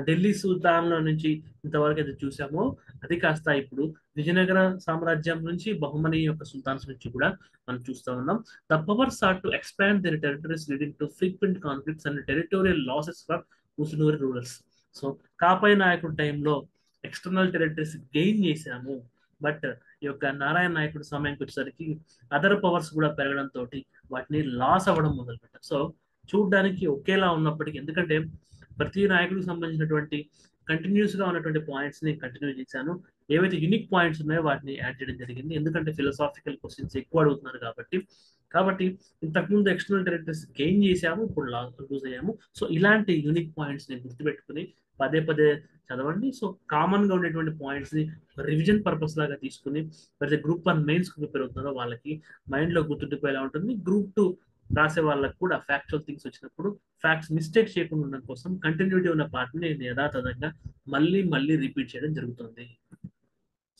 ఢిల్లీ సుల్తాన్ల నుంచి ఇంతవరకు అయితే చూసామో అది కాస్త ఇప్పుడు విజయనగర సామ్రాజ్యం నుంచి బహుమనీ యొక్క సుల్తాన్స్ నుంచి కూడా మనం చూస్తూ ఉన్నాం. The powers are to expand their territories leading to frequent conflicts and territorial losses for Musunuri rulers. So Kapaya నాయకుడు టైంలో ఎక్స్టర్నల్ టెరిటరీస్ గెయిన్ చేశాము, బట్ ఈ యొక్క నారాయణ నాయకుడు సమయానికి వచ్చేసరికి అదర్ పవర్స్ కూడా పెరగడంతో వాటిని లాస్ అవ్వడం మొదలుపెట్టారు. సో చూడడానికి ఒకేలా ఉన్నప్పటికీ, ఎందుకంటే ప్రతి నాయకుడికి సంబంధించినటువంటి కంటిన్యూస్ గా ఉన్నటువంటి పాయింట్స్ ని కంటిన్యూ చేశాను, ఏవైతే యూనిక్ పాయింట్స్ ఉన్నాయో వాటిని యాడ్ చేయడం జరిగింది. ఎందుకంటే ఫిలాసాఫికల్ క్వశ్చన్స్ ఎక్కువ అడుగుతున్నారు కాబట్టి ఇంతకుముందు ఎక్స్టర్నల్ టెరిటరీస్ గెయిన్ చేసాము, ఇప్పుడు లూజ్ అయ్యాము. సో ఇలాంటి యూనిక్ పాయింట్స్ ని గుర్తుపెట్టుకుని పదే పదే చదవండి. సో కామన్ గా ఉండేటువంటి పాయింట్స్ ని రివిజన్ పర్పస్ లాగా తీసుకుని ప్రతి గ్రూప్ 1 మెయిన్స్ ప్రిపేర్ అవుతున్నారో వాళ్ళకి మైండ్ లో గుర్తుండిపోయేలా ఉంటుంది. గ్రూప్ 2 రాసే వాళ్ళకి కూడా ఫ్యాక్చువల్ థింగ్స్ వచ్చినప్పుడు ఫ్యాక్ట్స్ మిస్టేక్ చేయకుండా ఉండడం కోసం కంటిన్యూటీ ఉన్న పార్ట్ని నేను యథాతథంగా మళ్ళీ రిపీట్ చేయడం జరుగుతుంది.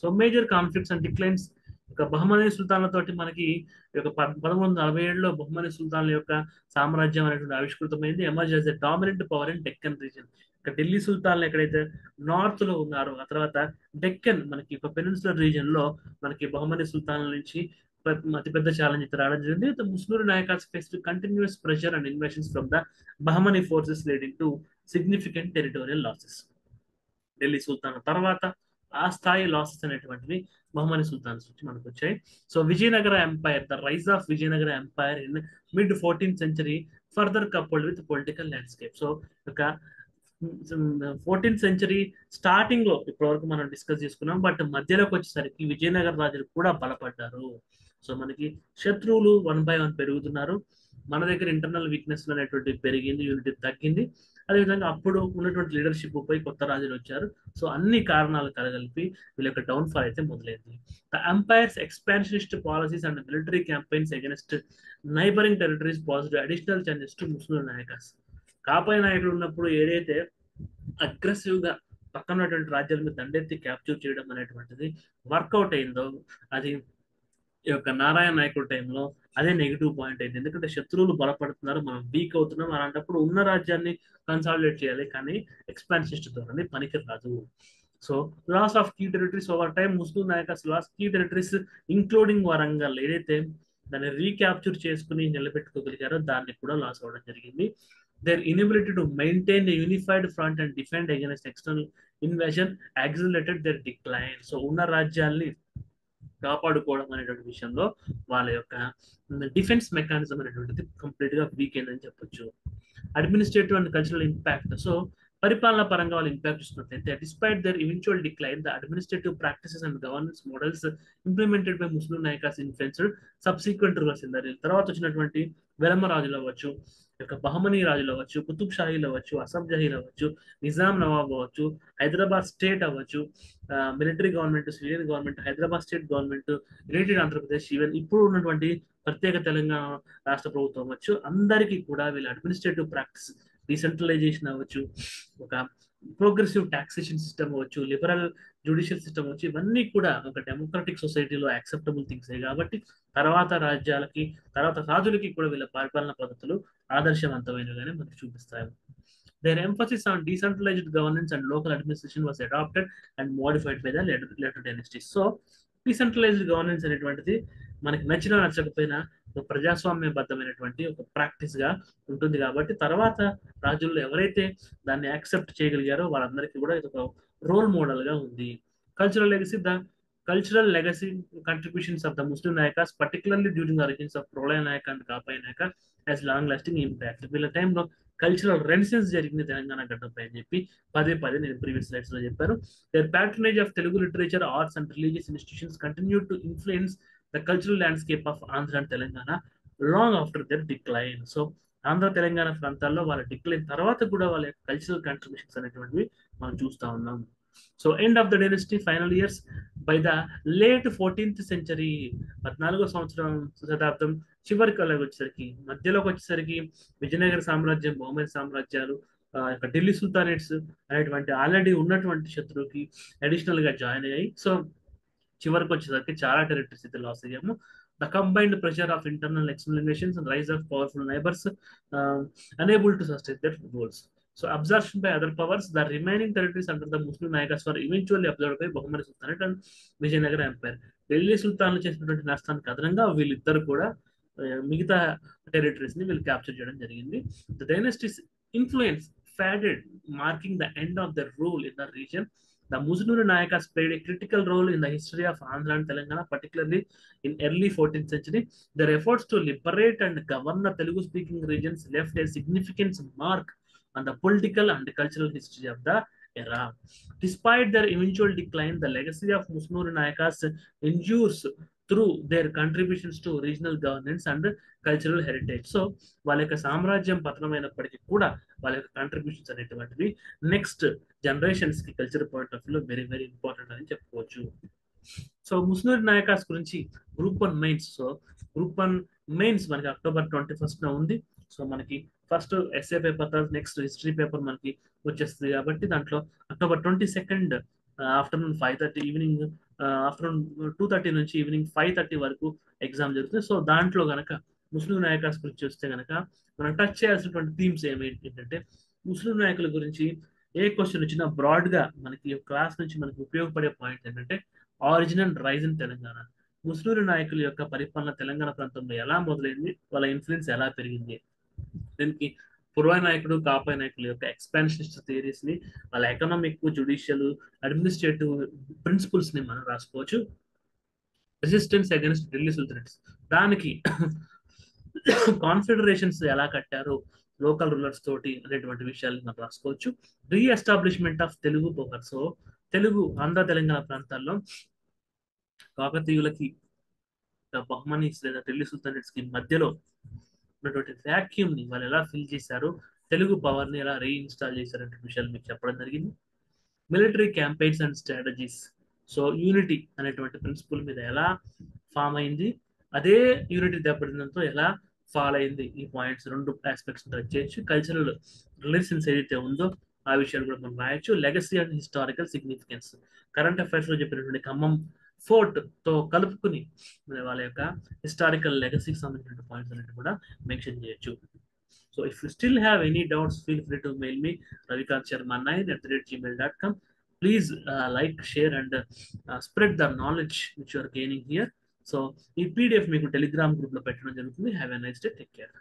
So major conflicts and declines, ఇక బహమనీ సుల్తాన్లతోటి మనకి ఒక 1147లో బహమనీ సుల్తాన్ల యొక్క సామ్రాజ్యం అనేటువంటి ఆవిష్కృతమైంది. Emerge as a dominant power in Deccan region. ఇక ఢిల్లీ సుల్తాన్లు ఎక్కడైతే నార్త్ లో ఉన్నారో ఆ తర్వాత డెక్కన్ మనకి ఒక పెనిన్సులర్ రీజన్ లో మనకి బహమనీ సుల్తాన్ల నుంచి అతిపెద్ద ఛాలెంజ్ అయితే రావడం జరిగింది. Muslim Nayakars faced continuous pressure and invasions from the Bahmani forces leading to significant territorial losses. Delhi sultan తర్వాత ఆ స్థాయి లాసెస్ అనేటువంటివి బహమనీ సుల్తాన్స్ నుంచి మనకు వచ్చాయి. So Vijayanagara empire, the rise of Vijayanagara empire in mid 14th century further coupled with political landscape. So ఒక 14th century starting లో ఇప్పటివరకు మనం డిస్కస్ చేసుకున్నాం, బట్ మధ్యలోకి వచ్చేసరికి విజయనగర రాజులు కూడా బలపడ్డారు. సో మనకి శత్రువులు 1 by 1 పెరుగుతున్నారు, మన దగ్గర ఇంటర్నల్ వీక్నెస్ అనేటువంటి పెరిగింది, యూనిటీ తగ్గింది. అదేవిధంగా అప్పుడు ఉన్నటువంటి లీడర్షిప్ పై కొత్త రాజులు వచ్చారు. సో అన్ని కారణాలు కలగలిపి వీళ్ళ యొక్క డౌన్ఫాల్ అయితే మొదలైంది. The empire's expansionist policies and military campaigns against neighbouring territories positive additional chances to Muslim Nayakars. Kapaya నాయకులు ఉన్నప్పుడు ఏదైతే అగ్రెసివ్ గా పక్కన ఉన్నటువంటి రాజ్యాల మీద దండెత్తి క్యాప్చర్ చేయడం అనేటువంటిది వర్కౌట్ అయిందో, అది ఈ యొక్క నారాయణ నాయకుడి టైంలో అదే నెగిటివ్ పాయింట్ అయింది. ఎందుకంటే శత్రువులు బలపడుతున్నారు, మనం వీక్ అవుతున్నాం, అలాంటప్పుడు ఉన్న రాజ్యాన్ని కన్సాలిడేట్ చేయాలి, కానీ ఎక్స్పాన్సిస్ట్ ధోరణి పనికి రాదు. So loss of key territories over time, Muslim Nayakars lost key territories including Warangal, ఏదైతే దాన్ని రీక్యాప్చర్ చేసుకుని నిలబెట్టుకోగలిగారో దాన్ని కూడా లాస్ అవ్వడం జరిగింది. their inability to maintain a unified front and defend against external invasion accelerated their decline. So ఉన్న రాజ్యాల్ని కాపాడుకోవడం అనేటువంటి విషయంలో వాళ్ళ యొక్క డిఫెన్స్ మెకానిజం అనేటువంటిది కంప్లీట్ గా వీక్ అయిందని చెప్పొచ్చు. Administrative and cultural impact. So పరిపాలన పరంగా వాళ్ళు ఇంపాక్ట్ చూసినట్లయితే despite their eventual decline the administrative practices and governance models implemented by Muslim Nayakas influenced subsequent rulers in their. తర్వాత వచ్చినటువంటి వెలమ రాజులు అవ్వచ్చు, యొక్క బహమనీ రాజులు అవ్వచ్చు, కుతుబ్ షాహీలు అవ్వచ్చు, అసఫ్ జహీలు అవ్వచ్చు, నిజాం నవాబ్ అవ్వచ్చు, హైదరాబాద్ స్టేట్ అవ్వచ్చు, military government, civilian government, Hyderabad state government, United Andhra Pradesh, even ఇప్పుడు ఉన్నటువంటి ప్రత్యేక తెలంగాణ రాష్ట్ర ప్రభుత్వం అవ్వచ్చు, అందరికీ కూడా వీళ్ళ అడ్మినిస్ట్రేటివ్ ప్రాక్టీస్ డిసెంట్రలైజేషన్ అవ్వచ్చు, ఒక ప్రోగ్రెసివ్ టాక్సేషన్ సిస్టమ్ అవ్వచ్చు, లిబరల్ జ్యుడిషియల్ సిస్టమ్ అవ్వచ్చు, ఇవన్నీ కూడా ఒక డెమోక్రటిక్ సొసైటీలో యాక్సెప్టబుల్ థింగ్స్ కాబట్టి తర్వాత రాజ్యాలకి, తర్వాత రాజులకి కూడా వీళ్ళ పరిపాలన పద్ధతులు ఆదర్శవంతమైనవిగానే మనకు చూపిస్తాయి. Their emphasis on decentralized governance and local administration was adopted and modified by the later dynasties. So, decentralized governance అనేటువంటిది మనకి నచ్చినా నచ్చకపోయినా ఒక ప్రజాస్వామ్యబద్ధమైనటువంటి ఒక ప్రాక్టీస్ గా ఉంటుంది కాబట్టి తర్వాత రాజుల్లో ఎవరైతే దాన్ని యాక్సెప్ట్ చేయగలిగారో వాళ్ళందరికీ కూడా ఇది ఒక రోల్ మోడల్ గా ఉంది. Cultural legacy. The cultural legacy contributions of the Muslim Nayakas, particularly during the reigns of Prolaya Nayaka and Kapai Nayaka, has long-lasting impact. వీళ్ళ టైంలో కల్చరల్ రెన్సెన్స్ జరిగింది తెలంగాణ గడ్డపై అని చెప్పి పదే పదే నేను ప్రీవియస్ స్లైడ్స్ లో చెప్పాను. their patronage of Telugu literature, arts and religious institutions continued to influence the cultural landscape of Andhra and Telangana long after their decline. So Andhra Telangana ప్రాంతాల్లో వాళ్ళ డిక్లైన్ తర్వాత కూడా వాళ్ళ కల్చరల్ కాంట్రిబ్యూషన్స్ అనేటువంటివి మనం చూస్తా ఉన్నాం. So end of the dynasty final years by the late 14th century, 14వ శతాబ్దం చివరికి వచ్చేసరికి, మధ్యలోకి వచ్చేసరికి విజయనగర సామ్రాజ్యం, బహుమని సామ్రాజ్యాలు, ఢిల్లీ సుల్తానేట్స్ అనేటువంటి ఆల్రెడీ ఉన్నటువంటి శత్రువుకి అడిషనల్ గా జాయిన్ అయ్యాయి. సో చివరికి వచ్చేసరికి చాలా టెరిటరీస్ అయితే లాస్ అయ్యాము. The combined pressure of internal external nations and rise of powerful neighbors unable to sustain their goals. So absorption by other powers, the remaining territories under the Muslim Nayakas were eventually absorbed by Bahmani Sultanate and Vijayanagara Empire. Delhi సుల్తాన్లు చేసినటువంటి నష్టానికి అదనంగా వీళ్ళిద్దరు కూడా మిగతా territories ని వీళ్ళు capture చేయడం జరిగింది. The dynasty's influence faded, marking the end of their rule in the region. The Musunuru Nayakas played a critical role in the history of Andhra and Telangana, particularly in early 14th century. Their efforts to liberate and govern the Telugu-speaking regions left a significant mark on the political and cultural history of the era. Despite their eventual decline, the legacy of Musunuru Nayakas endures through their contributions to regional governance and cultural heritage. So వాళ్ళ యొక్క సామ్రాజ్యం పతనమైనప్పటికీ కూడా వాళ్ళ యొక్క contributions అనేటువంటివి next generations కి culture point of view very very important అని చెప్పుకోవచ్చు. సో ముస్నూరి నాయకాస్ గురించి group 1 mains. So group 1 mains మనకి October 21st ఉంది. సో మనకి ఫస్ట్ ఎస్ఏ పేపర్, తర్వాత నెక్స్ట్ హిస్టరీ పేపర్ మనకి వచ్చేస్తుంది కాబట్టి దాంట్లో October 22nd afternoon 5:30, evening afternoon 2:30 నుంచి ఈవినింగ్ 5:30 వరకు ఎగ్జామ్ జరుగుతుంది. సో దాంట్లో కనుక ముస్లిం నాయకాస్ గురించి వస్తే కనుక మనం టచ్ చేయాల్సినటువంటి థీమ్స్ ఏంటంటే, ముస్లిం నాయకుల గురించి ఏ క్వశ్చన్ వచ్చినా బ్రాడ్ గా మనకి క్లాస్ నుంచి మనకి ఉపయోగపడే పాయింట్ ఏంటంటే origin and rise in Telangana. ముస్లిం నాయకుల యొక్క పరిపాలన తెలంగాణ ప్రాంతంలో ఎలా మొదలైంది, వాళ్ళ ఇన్ఫ్లుయెన్స్ ఎలా పెరిగింది, దీనికి పురవ నాయకుడు, కాపాయ నాయకుల యొక్క ఎక్స్పాన్షనిస్ట్ థియరీస్ ని, వాళ్ళ ఎకనామిక్, జుడిషియల్, అడ్మినిస్ట్రేటివ్ ప్రిన్సిపల్స్ ని మనం రాసుకోవచ్చు. రెసిస్టెన్స్ అగైన్స్ట్ ఢిల్లీ సుల్తానేట్స్, దానికి కాన్ఫెడరేషన్స్ ఎలా కట్టారు లోకల్ రూలర్స్ తోటి అనేటువంటి విషయాలు మనం రాసుకోవచ్చు. Re-establishment of Telugu power. So Telugu Andhra Telangana ప్రాంతాల్లో కాకతీయులకి, బహ్మనీస్ లేదా ఢిల్లీ సుల్తానేట్స్ కి మధ్యలో ఉన్నటువంటి వ్యాక్యూమ్ ని వాళ్ళు ఎలా ఫిల్ చేశారు, తెలుగు పవర్ ని ఎలా రీఇన్స్టాల్ చేశారు అనే విషయాలు మీకు చెప్పడం జరిగింది. Military campaigns and strategies. So unity అనేటువంటి ప్రిన్సిపల్ మీద ఎలా ఫామ్ అయింది, అదే యూనిటీ దెబ్బతిందంతో ఎలా ఫాలో అయింది, ఈ పాయింట్స్ 2 ఆస్పెక్ట్స్ టచ్ చేయొచ్చు. కల్చరల్ రిలేషన్స్ ఏదైతే ఉందో ఆ విషయాలు కూడా మనం రాయొచ్చు. Legacy and historical significance, current affairs లో చెప్పినటువంటి ఖమ్మం ఫోర్ట్ తో కలుపుకుని వాళ్ళ యొక్క హిస్టారికల్ లెగసీకి సంబంధించిన పాయింట్స్ అనేవి కూడా మెన్షన్ చేయొచ్చు. So if you still have any doubts, feel free to mail me ravikant.sharma9@gmail.com. Please like, share and spread the knowledge which you are gaining here. So ఈ పీడిఎఫ్ మీకు టెలిగ్రామ్ గ్రూప్ లో పెట్టడం జరుగుతుంది. Have a nice day, take care.